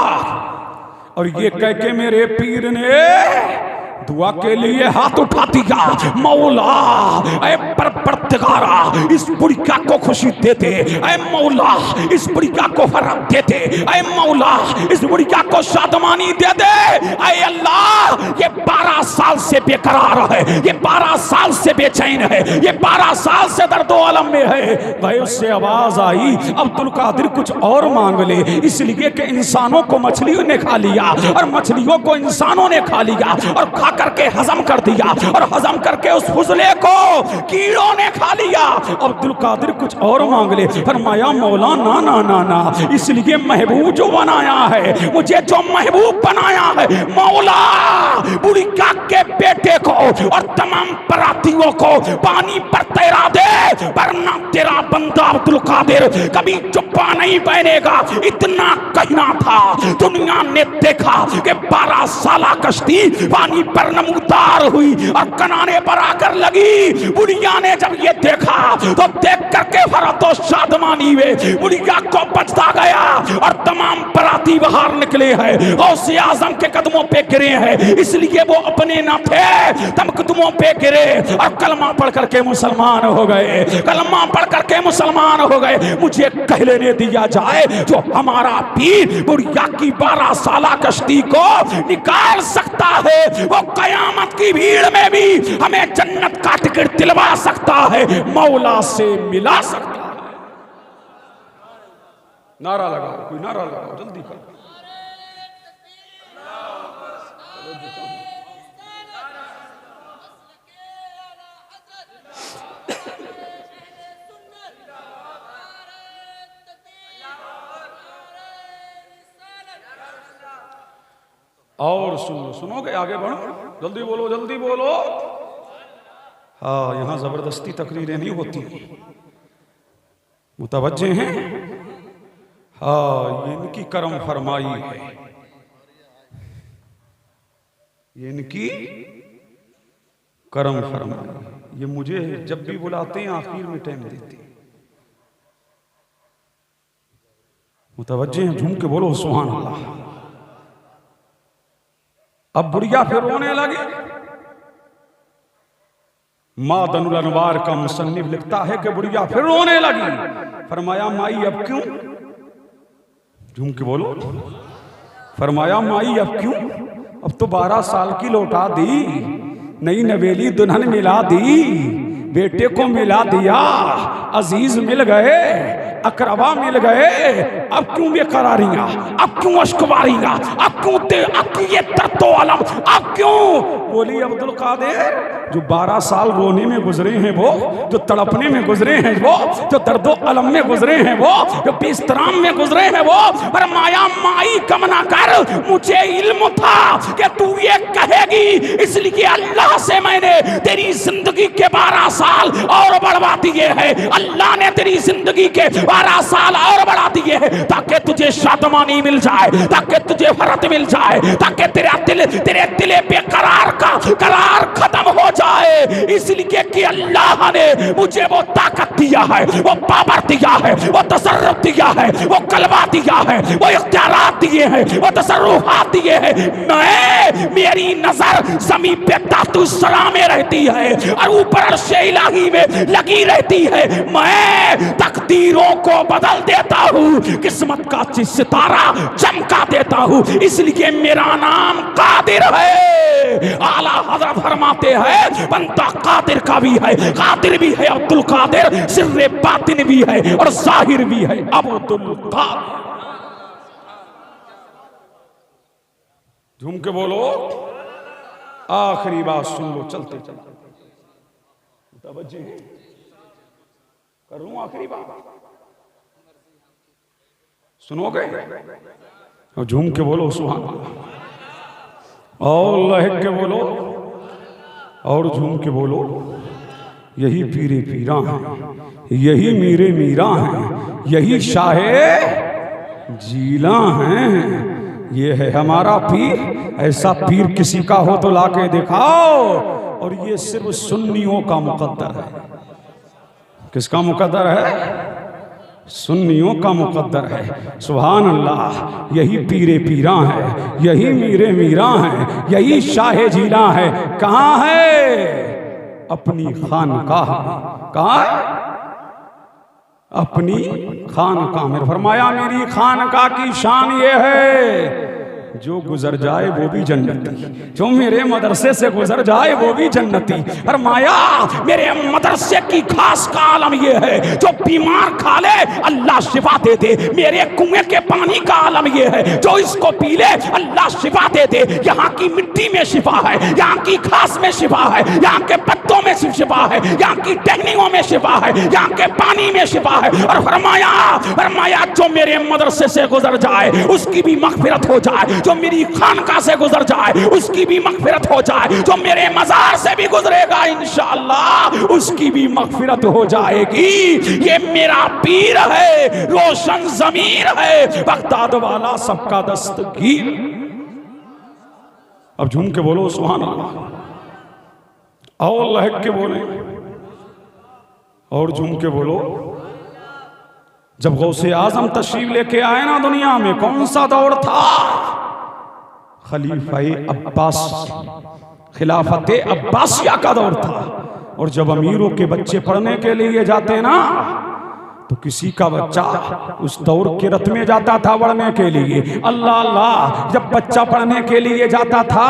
और ये कह के मेरे पीर ने दुआ के लिए हाथ उठा दिया, मौला ऐ परवरदिगारा इस बुढ़िया को खुशी दे दे, ऐ मौला इस बुढ़िया को फराग दे दे, ऐ मौला इस बुढ़िया को शादमानी दे दे, ऐ अल्लाह ये 12 साल से बेकरार है, ये 12 साल से बेचैन है, ये 12 साल से दर्दो आलम में है। गए उससे आवाज आई अब्दुल कादिर कुछ और मांग ले, इसलिए कि इंसानों को मछलियों ने खा लिया और मछलियों को इंसानों ने खा लिया और खा करके हजम कर दिया और हजम करके उस फुजले को कीड़ों ने खा लिया। अब्दुल कादिर कुछ और मांग ले, फरमाया मौला ना ना ना ना, इसलिए महबूब जो बनाया है, मुझे जो महबूब बनाया है मौला, बुढ़िया के बेटे को और तमाम बरातियों को पानी पर तैरा दे, वरना तेरा बंदा अब्दुल कादिर कभी जुब्बा नहीं पहनेगा। इतना कहना था, दुनिया ने देखा कि 12 साला कश्ती पानी पर नमूदार हुई और कनाने पर आकर लगी। बुढ़िया ने जब ये देखा तो देख करके फरतो शादमानी में बुढ़िया को बचता गया और तमाम बराती बाहर निकले हैं, गौसे आजम के कदमों पे गिरे हैं, इसलिए वो अपने न थे तम कदमों पे गिरे और कलमा पढ़ करके मुसलमान हो गए, कलमा पढ़ करके मुसलमान हो गए। मुझे कह लेने दिया जाए जो हमारा पीर बुढ़िया की 12 साला कश्ती को निकाल सकता है, वो कयामत की भीड़ में भी हमें जन्नत का टिकट दिलवा सकता है, मौला से मिला सकता है। नारा लगाओ, कोई नारा लगाओ, जल्दी करो। और सुनोगे, आगे बढ़ो, जल्दी बोलो जल्दी बोलो। हाँ, यहाँ जबरदस्ती तकरीरें नहीं होती, मुतवज्जे हैं। हाँ, ये इनकी करम फरमाई है, ये इनकी करम फरमाई। ये मुझे जब भी बुलाते हैं आखिर में टाइम देते हैं। मुतवज्जे हैं, झूम के बोलो सुभान अल्लाह। अब बुढ़िया फिर रोने लगी। मादनुल अनवार का मुसन्निफ लिखता है कि बुढ़िया फिर रोने लगी। फरमाया माई अब क्यों? झूम के बोलो। फरमाया माई अब क्यों? अब तो 12 साल की लौटा दी, नई नवेली दुल्हन मिला दी, बेटे को मिला दिया, अजीज मिल गए, अकरबा मिल गए, अब क्यों बेकरारियां, अब क्यों अश्कवारियां, अब क्यों ये दर्दो आलम, अब क्यों? बोली अब्दुल कादिर जो 12 साल रोने में गुजरे हैं वो, जो तड़पने में गुजरे हैं वो, जो दर्दो अलम में गुजरे हैं वो, जो बिस्तराम में गुजरे हैं वो। पर माया माई कम ना कर, मुझे इल्म था कि तू ये कहेगी, इसलिए अल्लाह से मैंने तेरी जिंदगी के 12 साल और बढ़वा दिए हैं। अल्लाह ने तेरी जिंदगी के 12 साल और बढ़ा दिए हैं ताकि तुझे शादमानी मिल जाए, ताकि तुझे फरत मिल जाए, ताकि तेरे दिल बेकरार का करार खत्म हो जाए। इसलिए कि अल्लाह ने मुझे वो ताकत दिया है, वो पावर दिया है, वो तसर्रुफ दिया है, वो कलबा दिया है, वो इख्तियारात दिए हैं, वो तसर्रुफात दिए हैं। मेरी नजर जमीन पे तातु सला में रहती है और ऊपर अर्शे इलाही में लगी रहती है। मैं तकदीरों को बदल देता हूँ, किस्मत का सितारा चमका देता हूँ, इसलिए मेरा नाम कादिर है। आला हजरत फरमाते हैं बंदा कादिर का भी है, कादिर भी है, अब्दुल कादिर सिर्रे बातिन भी है और जाहिर भी है अब्दुल कादिर। झूम के बोलो, आखिरी बात सुन लो, चलते चलते तवज्जो कर लूं, आखिरी बात सुनोगे और झूम के बोलो सुभान अल्लाह, और लहक के बोलो और झूम के बोलो। यही पीरे पीरा हैं, यही मीरे मीरा हैं, यही शाहे जीला हैं। ये है हमारा पीर, ऐसा पीर किसी का हो तो लाके दिखाओ। और ये सिर्फ सुन्नियों का मुकद्दर है। किसका मुकद्दर है? सुन्नियों का मुकद्दर है। सुभान अल्लाह। यही पीरे पीरा है, यही मीरे मीरा हैं, यही शाहे जीला है। कहाँ है? अपनी खानकाह। कहाँ है? अपनी खानकाह में। फरमाया मेरी खानकाह की शान ये है, जो गुजर जाए वो भी जन्नती, जो मेरे मदरसे से गुजर जाए वो भी जन्नती। फरमाया मेरे मदरसे की खास का आलम ये है, जो बीमार खा ले अल्लाह शिफा दे दे। मेरे कुएं के पानी का आलम ये है, जो इसको पी ले अल्लाह शिफा दे दे। यहाँ की मिट्टी में शिफा है, यहाँ की घास में शिफा है, यहाँ के पत्तों में शिफा है, यहाँ की टहनियों में शिफा है, यहाँ के पानी में शिफा है। और फरमाया जो मेरे मदरसे से गुजर जाए उसकी भी मगफिरत हो जाए, जो मेरी खानका से गुजर जाए उसकी भी मगफिरत हो जाए, जो मेरे मजार से भी गुजरेगा इंशाअल्लाह उसकी भी मगफिरत हो जाएगी। ये मेरा पीर है, रोशन ज़मीर है, बगदाद वाला सबका दस्तगीर। अब झूम के बोलो सुभान अल्लाह, और लहक के बोले और झूम के बोलो। जब गौसे आजम तशरीफ लेके आए ना दुनिया में, कौन सा दौर था? खलीफाए अब्बास, खिलाफते अब्बासिया का दौर था। और जब अमीरों के बच्चे पढ़ने के लिए जाते ना, तो किसी का बच्चा उस दौर के रथ में जाता था पढ़ने के लिए। अल्लाह अल्लाह, जब बच्चा पढ़ने के लिए जाता था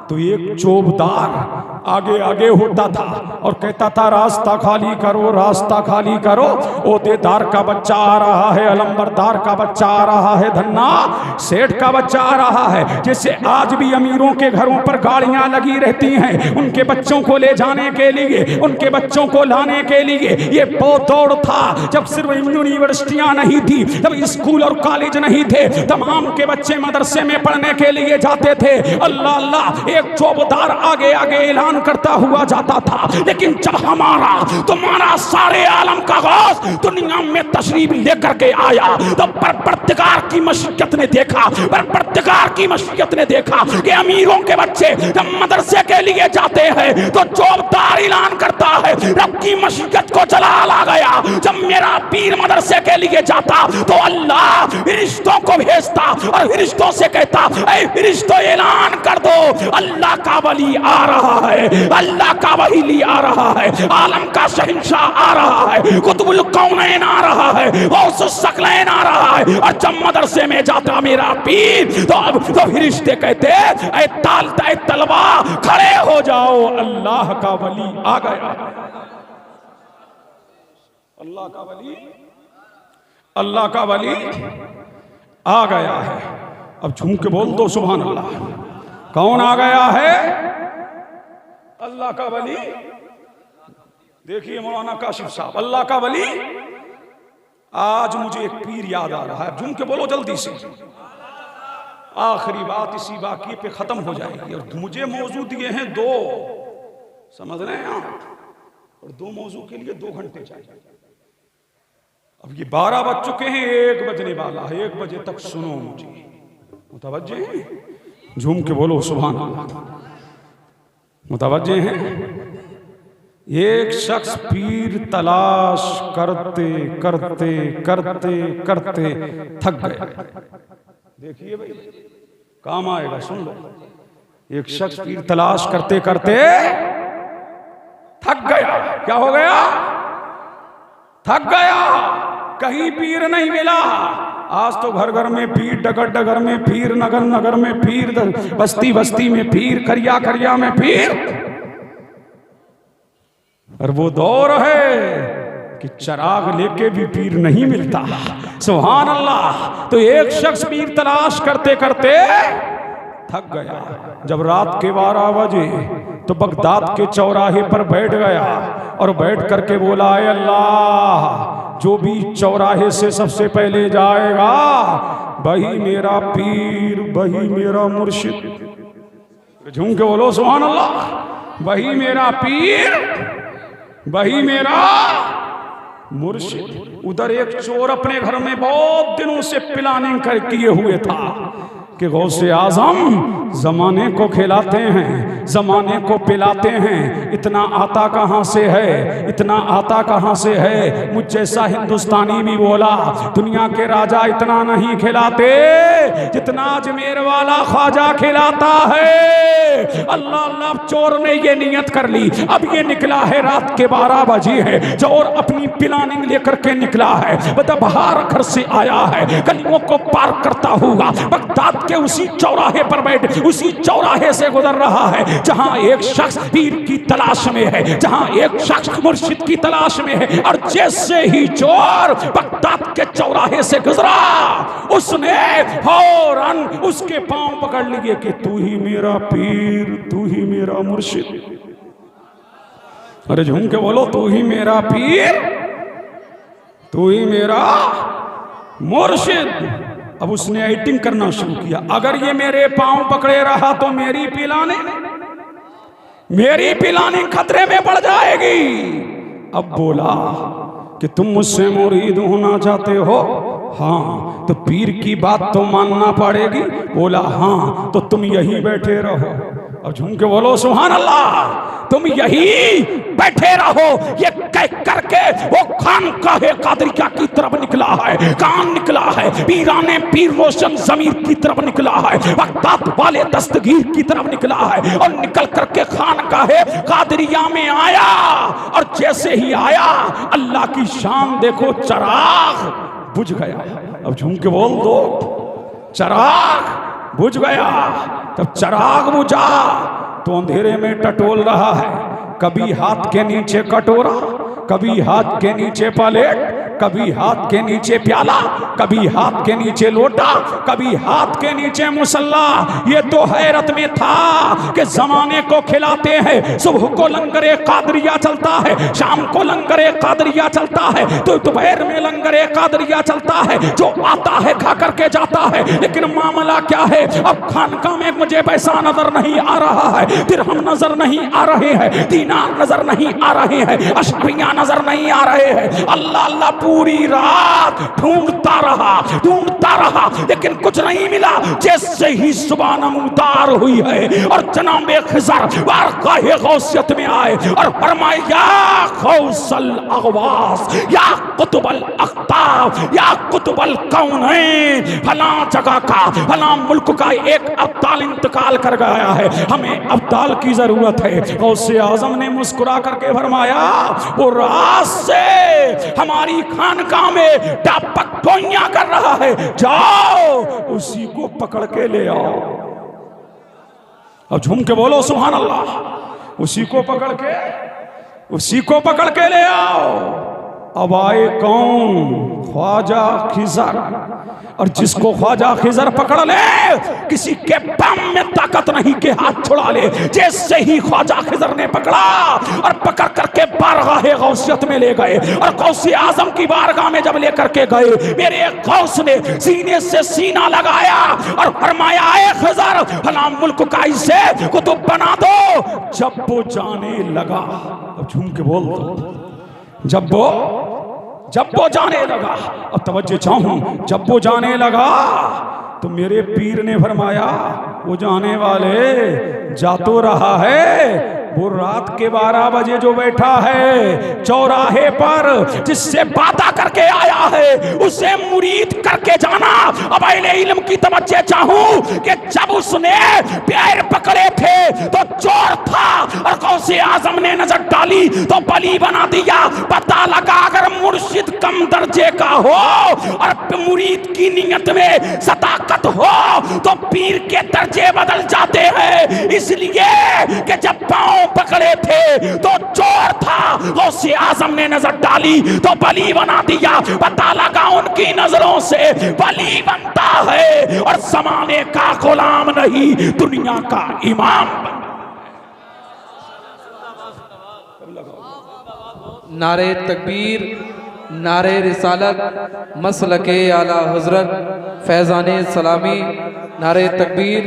तो एक चौबदार आगे आगे होता था और कहता था रास्ता खाली करो, रास्ता खाली करो। ओहदेदार का बच्चा आ रहा है, अलंबरदार का बच्चा आ रहा है, धन्ना सेठ का बच्चा आ रहा है। जैसे आज भी अमीरों के घरों पर गाड़ियां लगी रहती हैं उनके बच्चों को ले जाने के लिए, उनके बच्चों को लाने के लिए। ये बहुत दौड़ था जब सिर्फ यूनिवर्सिटियां नहीं थी, जब स्कूल और कॉलेज नहीं थे, तमाम के बच्चे मदरसे में पढ़ने के लिए जाते थे। अल्लाह अल्लाह, एक चौबदार आगे आगे ऐलान करता हुआ जाता था। लेकिन जब हमारा तुम्हारा सारे आलम का गौस दुनिया में तशरीफ लेकर के आया, तो परवरदिगार की मशीयत ने देखा, परवरदिगार की मशीयत ने देखा कि अमीरों के बच्चे जब मदरसे के लिए जाते हैं तो चौबदार ऐलान करता है, रब की मशीयत को जलाल आ गया। जब मेरा पीर मदरसे के लिए जाता तो अल्लाह फरिश्तों को भेजता और फरिश्तों से कहता, ऐ फरिश्तों ऐलान कर दो अल्लाह का वली आ रहा है, अल्लाह का वली आ रहा है, आलम का शहंशाह आ रहा है, कुतुबुल कौनैन आ रहा है, गौसुस सकलैन आ रहा है। और जब मदरसे में जाता मेरा पीर तो फरिश्ते कहते, ऐ तलबा खड़े हो जाओ, अल्लाह का वली आ गया। अल्लाह का वली, अल्लाह का वली आ गया है। अब झूम के बोल दो सुभान अल्लाह। कौन आ गया है? अल्लाह का वली, देखिए मौलाना काशिफ साहब, अल्लाह का वली। आज मुझे एक पीर याद आ रहा है, झूम के बोलो जल्दी से। आखिरी बात इसी वाक़ये पे खत्म हो जाएगी। और मुझे मौजू दिए हैं 2, समझ रहे हैं आप, और 2 मौजू के लिए 2 घंटे चाहिए। अब ये 12 बज चुके हैं, 1 बजने वाला है। 1 बजे तक सुनो मुझे, मुतवज्जे हैं? झूम के बोलो सुभान अल्लाह। मुतवज्जे हैं? एक शख्स पीर तलाश करते करते करते करते थक गया। देखिए भाई, काम आएगा, सुन लो। एक शख्स पीर तलाश करते करते थक गया। क्या हो गया? थक गया। कहीं पीर नहीं मिला। आज तो घर घर में पीर, डगर डगर में पीर, नगर नगर में पीर, बस्ती बस्ती में पीर, करिया करिया में पीर। और वो दौर है कि चिराग लेके भी पीर नहीं मिलता। सुभान अल्लाह। तो एक शख्स पीर तलाश करते करते थक गया। जब रात के 12 बजे तो बगदाद के चौराहे पर बैठ गया और बैठ करके बोला, ऐ अल्लाह, जो भी चौराहे से सबसे पहले जाएगा वही मेरा पीर, वही मेरा मुर्शिद। झूम के बोलो सुभान अल्लाह। वही मेरा पीर, वही मेरा मुर्शिद। उधर एक चोर अपने घर में बहुत दिनों से प्लानिंग कर किए हुए था कि गौसे आजम जमाने को खिलाते हैं, जमाने को पिलाते हैं, इतना आता कहाँ से है, इतना आता कहाँ से है। मुझ जैसा हिंदुस्तानी भी बोला, दुनिया के राजा इतना नहीं खिलाते जितना अजमेर वाला ख्वाजा खिलाता है। अल्लाह अल्लाह। चोर ने ये नियत कर ली, अब ये निकला है, रात के 12 बजे है, चोर अपनी प्लानिंग लेकर के निकला है, बाहर घर से आया है, गलियों को पार करता हुआ बगदाद के उसी चौराहे पर बैठ, उसी चौराहे से गुजर रहा है जहां एक शख्स पीर की तलाश में है, जहां एक शख्स मुर्शिद की तलाश में है। और जैसे ही चोर बगदाद के चौराहे से गुजरा, उसने फौरन उसके पांव पकड़ लिए कि तू ही मेरा पीर, तू ही मेरा मुर्शिद। अरे झूम के बोलो, तू ही मेरा पीर, तू ही मेरा मुर्शिद। अब उसने एक्टिंग करना शुरू किया, अगर ये मेरे पांव पकड़े रहा तो मेरी पिलानी खतरे में पड़ जाएगी। अब बोला कि तुम मुझसे मुरीद होना चाहते हो? हाँ, तो पीर की बात तो मानना पड़ेगी। बोला हाँ, तो तुम यहीं बैठे रहो। अब झूम के बोलो सुभान अल्लाह। तुम यही बैठे रहो। ये कह करके वो खानकाहे कादरिया की तरफ निकला है, कान निकला है, पीराने पीर रोशन जमीर की तरफ निकला है, बगदाद वाले दस्तगीर की तरफ निकला है, और निकल करके खानकाहे कादरिया में आया। और जैसे ही आया, अल्लाह की शान देखो, चिराग बुझ गया। अब झूम के बोल दो, चिराग बुझ गया। तब चिराग बुझा तो अंधेरे में टटोल रहा है, कभी हाथ के नीचे कटोरा, कभी हाथ के नीचे प्लेट, कभी हाथ के नीचे प्याला, कभी हाथ के नीचे लोटा, कभी हाथ के नीचे मुसल्ला। ये तो हैरत में था कि जमाने को खिलाते हैं। सुबह को लंगरे कादरिया चलता है, शाम को लंगरे कादरिया चलता है, तो दोपहर में लंगरे कादरिया चलता है। जो आता है खा करके जाता है। लेकिन मामला क्या है, अब खानका में मुझे पैसा नजर नहीं आ रहा है, दिरहम नजर नहीं आ रहे हैं, दीनार नजर नहीं आ रहे हैं, अशरिया नजर नहीं आ रहे हैं। अल्लाह अल्लाह पूरी रात ढूंढता रहा, लेकिन कुछ नहीं मिला। जैसे ही सुबह नमूदार हुई है और जनाबे खिज़र बारगाहे गौसियत में आए और फरमाया, या गौसल अगवास, या कुतुबल अख्ताब, या कुतुबल कौनैन, फला जगह का, फला मुल्क का एक अब्दाल इंतकाल कर गया है, हमें अब्दाल की जरूरत है। गौसे आजम ने मुस्कुरा करके फरमाया, वो रात से हमारी खानका में डापक टोइयां कर रहा है, जाओ उसी को पकड़ के ले आओ। अब झूम के बोलो सुभान अल्लाह। उसी को पकड़ के ले आओ। अब आए कौन? ख्वाजा खिजर। और जिसको ख्वाजा खिजर पकड़ ले, किसी के बम में ताकत नहीं के हाथ छुड़ा ले। जैसे ही ख्वाजा खिजर ने पकड़ा और पकड़ करके बारगाहे गौसियत में ले गए, और गौसे आजम की बारगाह में जब लेकर के गए, मेरे गौस ने सीने से सीना लगाया और फरमाया, ए खिजर, फला मुल्क का इसे कुतुब बना दो। जब वो जाने लगा, अब झूम के बोल दो, जब वो जाने लगा, अब तवज्जो चाहूं, जब वो जाने लगा तो मेरे पीर ने फरमाया, वो जाने वाले जा तो रहा है, वो रात के 12 बजे जो बैठा है चौराहे पर, जिससे बाता करके आया है, उसे मुरीद करके जाना। अब अहले इल्म की तवज्जो चाहूं कि जब उसने पैर पकड़े थे तो चोर था, और गौसे आजम ने नजर डाली तो बली बना दिया। पता लगा अगर मुर्शिद कम दर्जे का हो और मुरीद की नियत में सदाकत हो तो पीर के दर्जे बदल जाते हैं। इसलिए कि जब पांव पकड़े थे तो चोर था, गौसे आजम ने नजर डाली तो बली बना दिया। पता लगा उनकी नजरों से बली बनता है और जमाने का गुलाम नहीं, दुनिया का इमाम। नारे तकबीर, नारे रिसालत, मसलके आला हजरत, फैज़ाने सलामी, नारे तकबीर,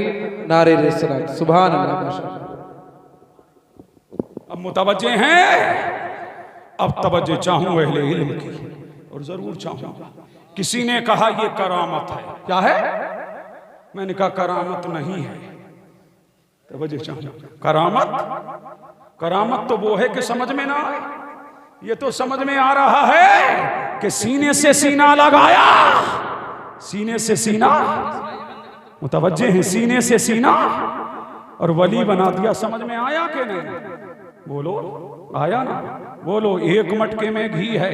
नारे रिसालत। सुभान अल्लाह। माशाअल्लाह। अब मुतवज्जे हैं, अब तवज्जो चाहूं अहले इल्म की, और जरूर चाहूंगा। किसी ने कहा ये करामत है, क्या है? मैंने कहा करामत नहीं है। तवज्जो चाहूं, करामत तो वो है कि समझ में ना आए, ये तो समझ में आ रहा है कि सीने से सीना लगाया, सीने से सीना, मुतवज्जे हैं, सीने से सीना और वली बना दिया। समझ में आया कि नहीं? बोलो, आया ना? बोलो, एक मटके में घी है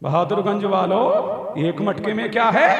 बहादुरगंज वालों, एक मटके में क्या है?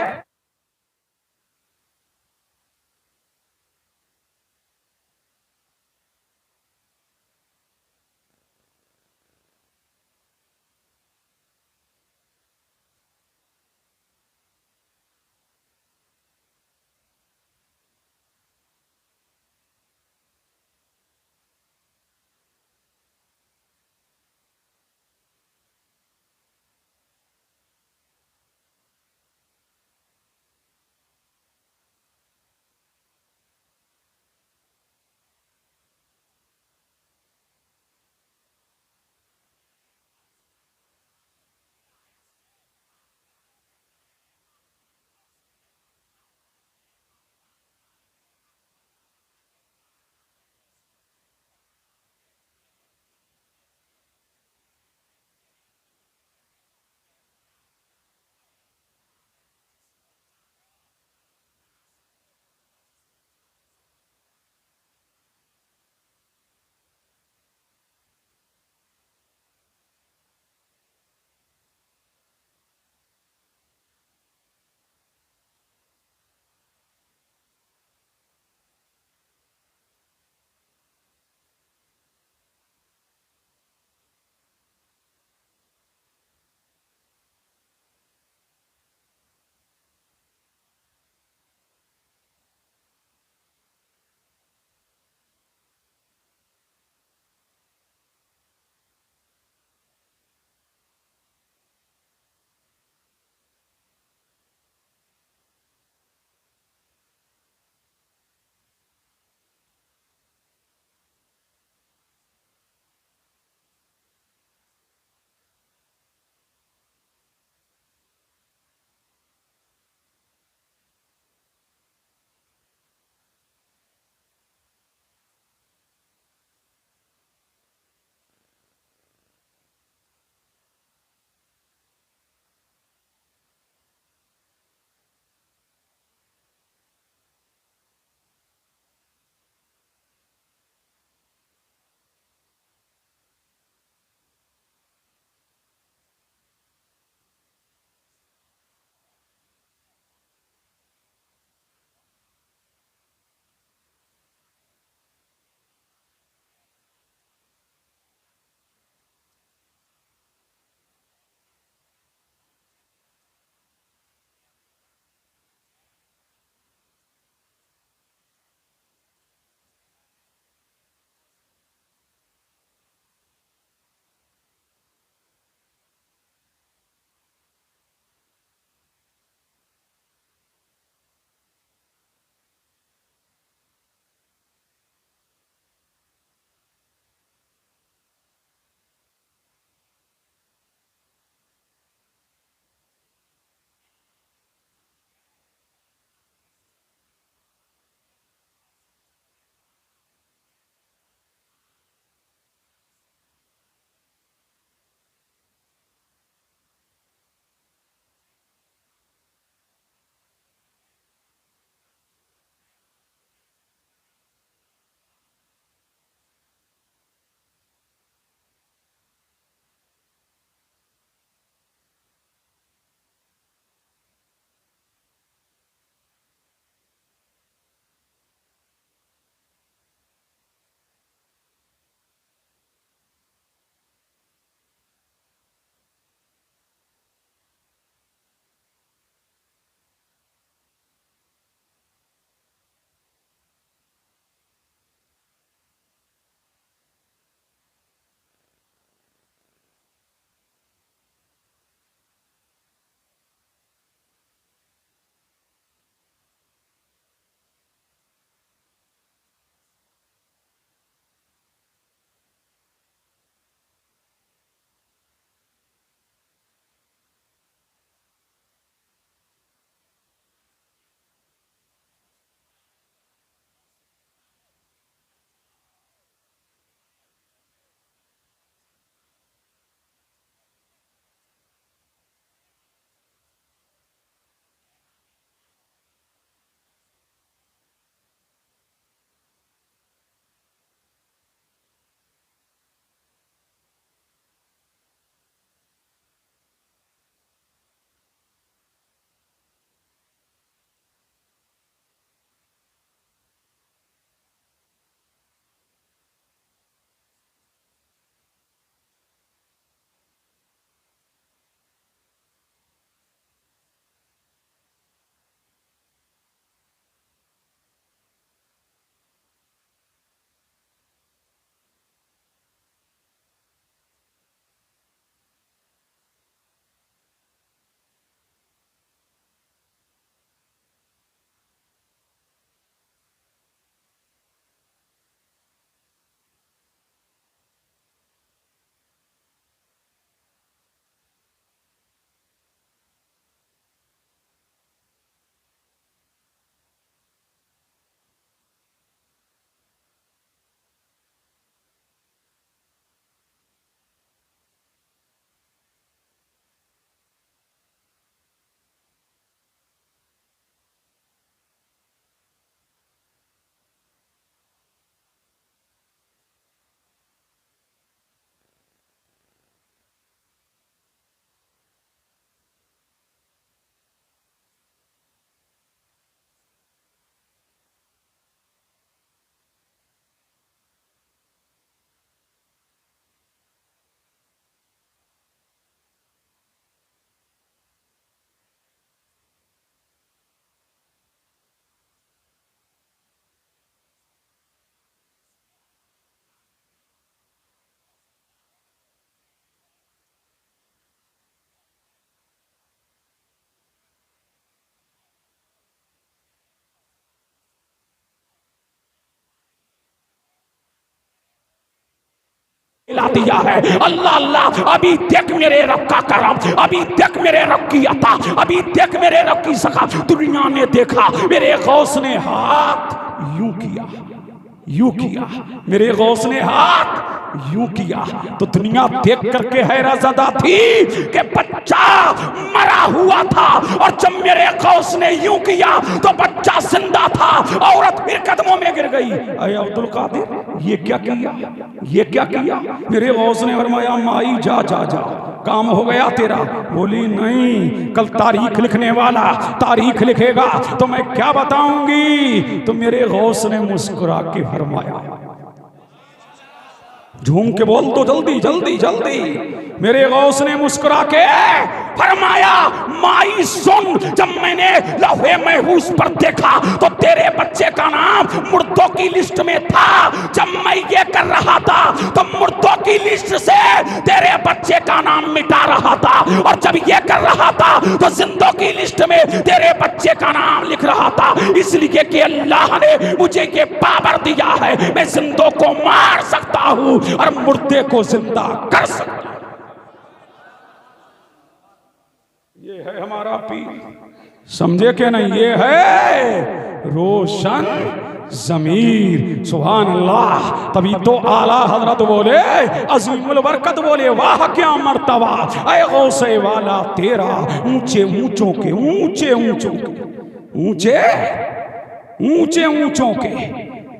चिल्ला दिया है, अल्लाह अल्लाह, अभी देख मेरे रब का करम, अभी देख मेरे रब की अता, अभी देख मेरे रब की सखा। दुनिया ने देखा, मेरे गौस ने हाथ यूं किया, यूं किया, मेरे गौस ने हाथ यूं किया, तो दुनिया देख करके हैरानज़दा थी कि बच्चा मरा हुआ था, और जब मेरे गौस ने यूं किया तो बच्चा जिंदा था, औरत फिर कदमों में गिर गई। अरे अब्दुल कादिर, ये क्या किया, ये क्या किया? मेरे गौस ने फरमाया, माई जा जा जा, काम हो गया तेरा। बोली नहीं, कल तारीख लिखने वाला तारीख लिखेगा तो मैं क्या बताऊंगी? तो मेरे गौस ने मुस्कुरा के फरमाया, झूम के बोल दो जल्दी जल्दी जल्दी। मेरे गौस ने मुस्कुरा के फरमाया, माई सुन, जब मैंने लौहे महफूज पर देखा तो तेरे बच्चे का नाम मुर्दों की लिस्ट में था। जब मैं ये कर रहा था तो मुर्दों की लिस्ट से तेरे बच्चे का नाम मिटा रहा था, और जब ये कर रहा था तो जिंदों की लिस्ट में तेरे बच्चे का नाम लिख रहा था। इसलिए कि अल्लाह ने मुझे ये पावर दिया है, मैं जिंदों को मार सकता हूं और मुर्दे को जिंदा कर सकता हूं। ये है हमारा पीर, समझे कि नहीं? ये है रोशन ज़मीर। सुभान अल्लाह। तभी तो आला हजरत बोले, अजीमुल बरकत बोले, वाह क्या मर्तबा ऐ गौसे वाला तेरा, ऊंचे ऊंचों के, ऊंचे ऊंचों के, ऊंचे ऊंचे ऊंचों के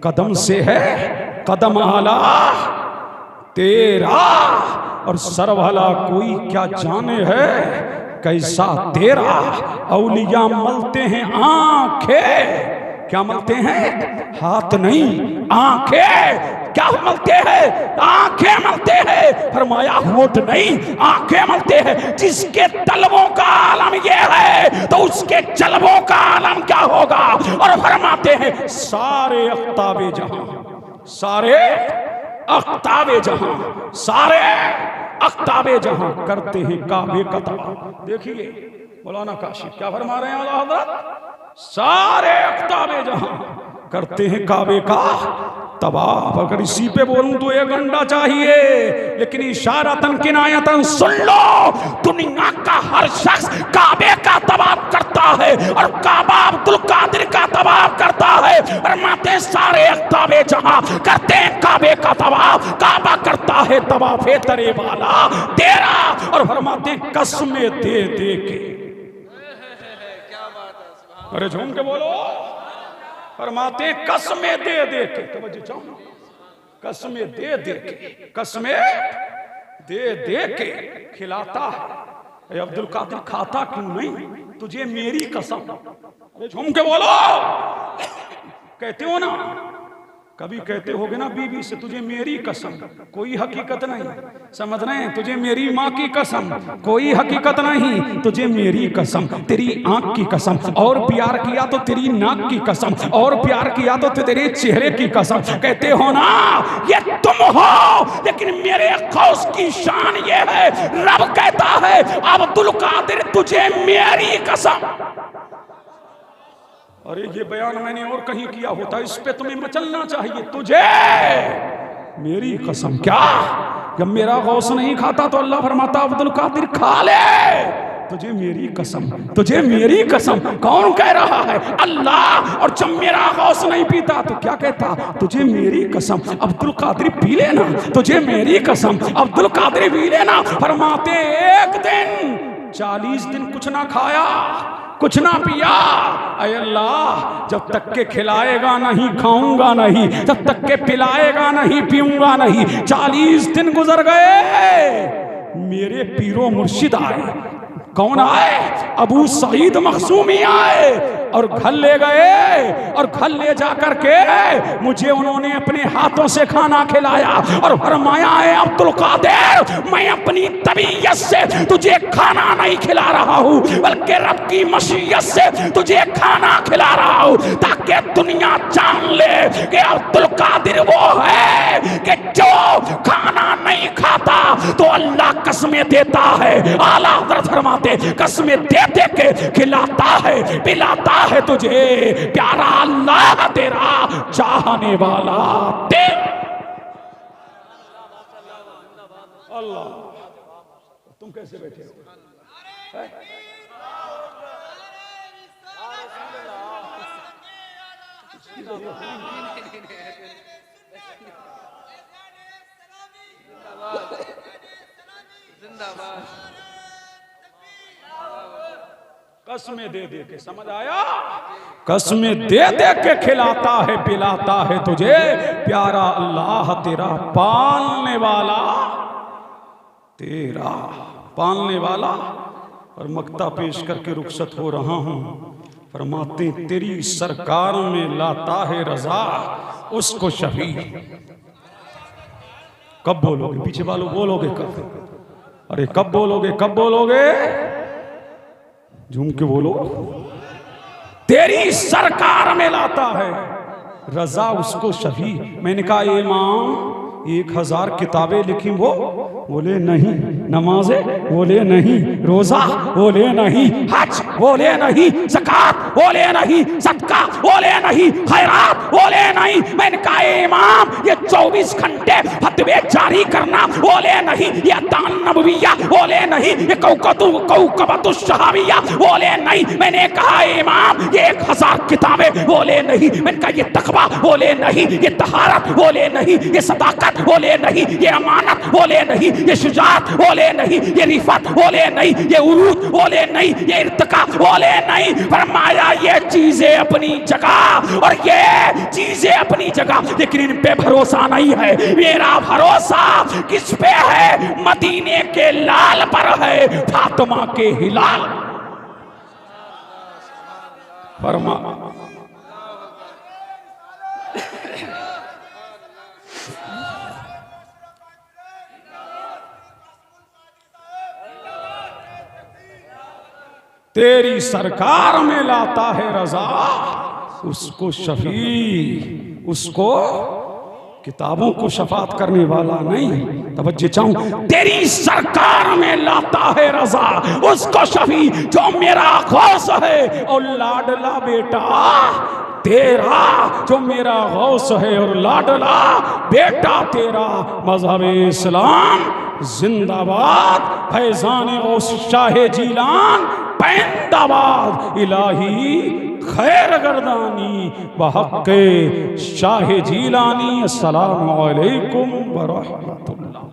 कदम से है कदम आला तेरा, और सरभला कोई क्या जाने है कैसा तेरा। औलिया मलते हैं आंखें, क्या मलते हैं? हाथ नहीं, आंखें। क्या मलते हैं? आंखें मलते हैं। फरमाया होठ नहीं, आंखें मलते हैं। जिसके तलबों का आलम ये है तो उसके जलबों का आलम क्या होगा? और फरमाते हैं, सारे अख्ताबे जहां, सारे अख्ताबे जहां, सारे अख्ताबे जहां करते हैं काबे का तवाफ। देखिए मौलाना काशिफ क्या फरमा रहे हैं आला हज़रत, सारे अख्ताबे जहां करते हैं काबे का तवाफ। अगर इसी पे बोलूं तो 1 घंटा चाहिए, लेकिन इशारतन किनायतन सुन लो, दुनिया का हर शख्स काबे का तवाफ करता है, और काबा अब्दुल कादिर का तवाफ करता है। फरमाते सारे अख्ताबे जहां करते हैं काबे का तवाफ, काबा करता है तवाफे तरे वाला तेरा। और फरमाते कसमें दे दे के, अरे झूम के बोलो, फरमाते कसमें दे दे के, तवज्जो चाहो, कसमें दे दे के, कसमें दे दे के खिलाता है। अब्दुल कादिर खाता क्यों नहीं? तुझे मेरी कसम, अरे झूम के बोलो, कहते हो ना, कभी कहते होगे ना बीवी से, तुझे मेरी कसम, कोई हकीकत नहीं, समझ रहे हैं? तुझे मेरी माँ की कसम, कोई हकीकत नहीं, तुझे मेरी कसम, तेरी आंख की कसम, और प्यार किया तो तेरी नाक की कसम, और प्यार किया तो तेरे चेहरे की कसम। कहते हो ना ये तुम हो, लेकिन मेरे गौस की शान ये है, रब कहता है अब्दुल कादिर तुझे मेरी कसम। अरे ये बयान मैंने और कहीं किया होता, इस पे तुम्हें मचलना चाहिए। तुझे मेरी कसम, क्या? जब मेरा गौस नहीं खाता तो अल्लाह फरमाता अब्दुल कादिर खा ले, तुझे मेरी कसम, तुझे मेरी कसम। कौन कह रहा है? अल्लाह। और जब मेरा गौस नहीं पीता तो क्या कहता? तुझे मेरी कसम, अब्दुल कादिर पी लेना, तुझे मेरी कसम, अब्दुल कादिर पी लेना। फरमाते एक दिन 40 दिन कुछ ना खाया, कुछ ना पिया। अय अल्लाह, जब तक के खिलाएगा नहीं खाऊंगा नहीं, जब तक के पिलाएगा नहीं पीऊंगा नहीं। 40 दिन गुजर गए, मेरे पीरो मुर्शिद आए। कौन आए? अबू सईद मखसूमी आए, और घर ले गए, और घर ले जा करके मुझे उन्होंने अपने हाथों से खाना खिलाया, और फरमाया है अब्दुल कादिर, मैं अपनी तबीयत से तुझे खाना नहीं खिला रहा हूँ, बल्कि रब की मशीयत से तुझे खाना खिला रहा हूँ, ताकि दुनिया जान ले कि अब्दुल कादिर वो है कि जो खाना नहीं खाता तो अल्लाह कसमें देता है। आला हज़रत फरमाते कसमें दे दे के खिलाता है, पिलाता है तुझे, प्यारा अल्लाह तेरा, चाहने वाला तेरा। अल्लाह, तुम कैसे बैठे हो? कसमें दे दे के, समझ आया? कसमें दे दे के खिलाता है पिलाता है तुझे प्यारा अल्लाह तेरा पालने वाला, तेरा पालने वाला। और मक्ता पेश करके रुखसत हो रहा हूं। फरमाते तेरी सरकार में लाता है रजा उसको शफी। कब बोलोगे? पीछे वालों बोलोगे कब? अरे कब बोलोगे? कब बोलोगे? झूम के बोलो। तेरी सरकार में लाता है रजा उसको शफी। मैंने कहा इमाम 1000 किताबें लिखी वो? बोले नहीं। नमाजें? बोले नहीं। रोजा? बोले नहीं। हज? बोले नहीं। ज़कात? बोले नहीं। सदका? बोले नहीं। खैरात? बोले नहीं। मैंने कहा इमाम ये 24 घंटे फतवे जारी करना? बोले नहीं। ये दान नबविया? बोले नहीं। ये कौकबतु शहाबिया? बोले नहीं। मैंने कहा इमाम ये 1000 किताबें? बोले नहीं। मैंने कहा ये तकवा? बोले नहीं। ये तहारत? बोले नहीं। ये सदाकत? बोले नहीं। ये अमानत? बोले नहीं। ये शुजात? बोले नहीं। ये रिफत? बोले नहीं। ये उरूद? बोले नहीं। ये इर्तिका? बोले नहीं। फरमाया ये चीजें अपनी जगह और ये चीजें अपनी जगह, लेकिन इन पे भरोसा नहीं है। मेरा भरोसा किस पे है? मदीने के लाल पर है, फातिमा के हिलाल। फरमा तेरी सरकार में लाता है रजा उसको शफी, उसको किताबों को शफात करने वाला नहीं। तवज्जो चाहूं, तेरी सरकार में लाता है रजा उसको शफी जो मेरा गौस है और लाडला बेटा तेरा, जो मेरा गौस है और लाडला बेटा तेरा। मजहब इस्लाम जिंदाबाद, फैजान गौस शाह जीलान पैंदाबाद, इलाही खैर गर्दानी बहक़्क़े शाह जीलानी। अस्सलामु अलैकुम व रहमतुल्लाह।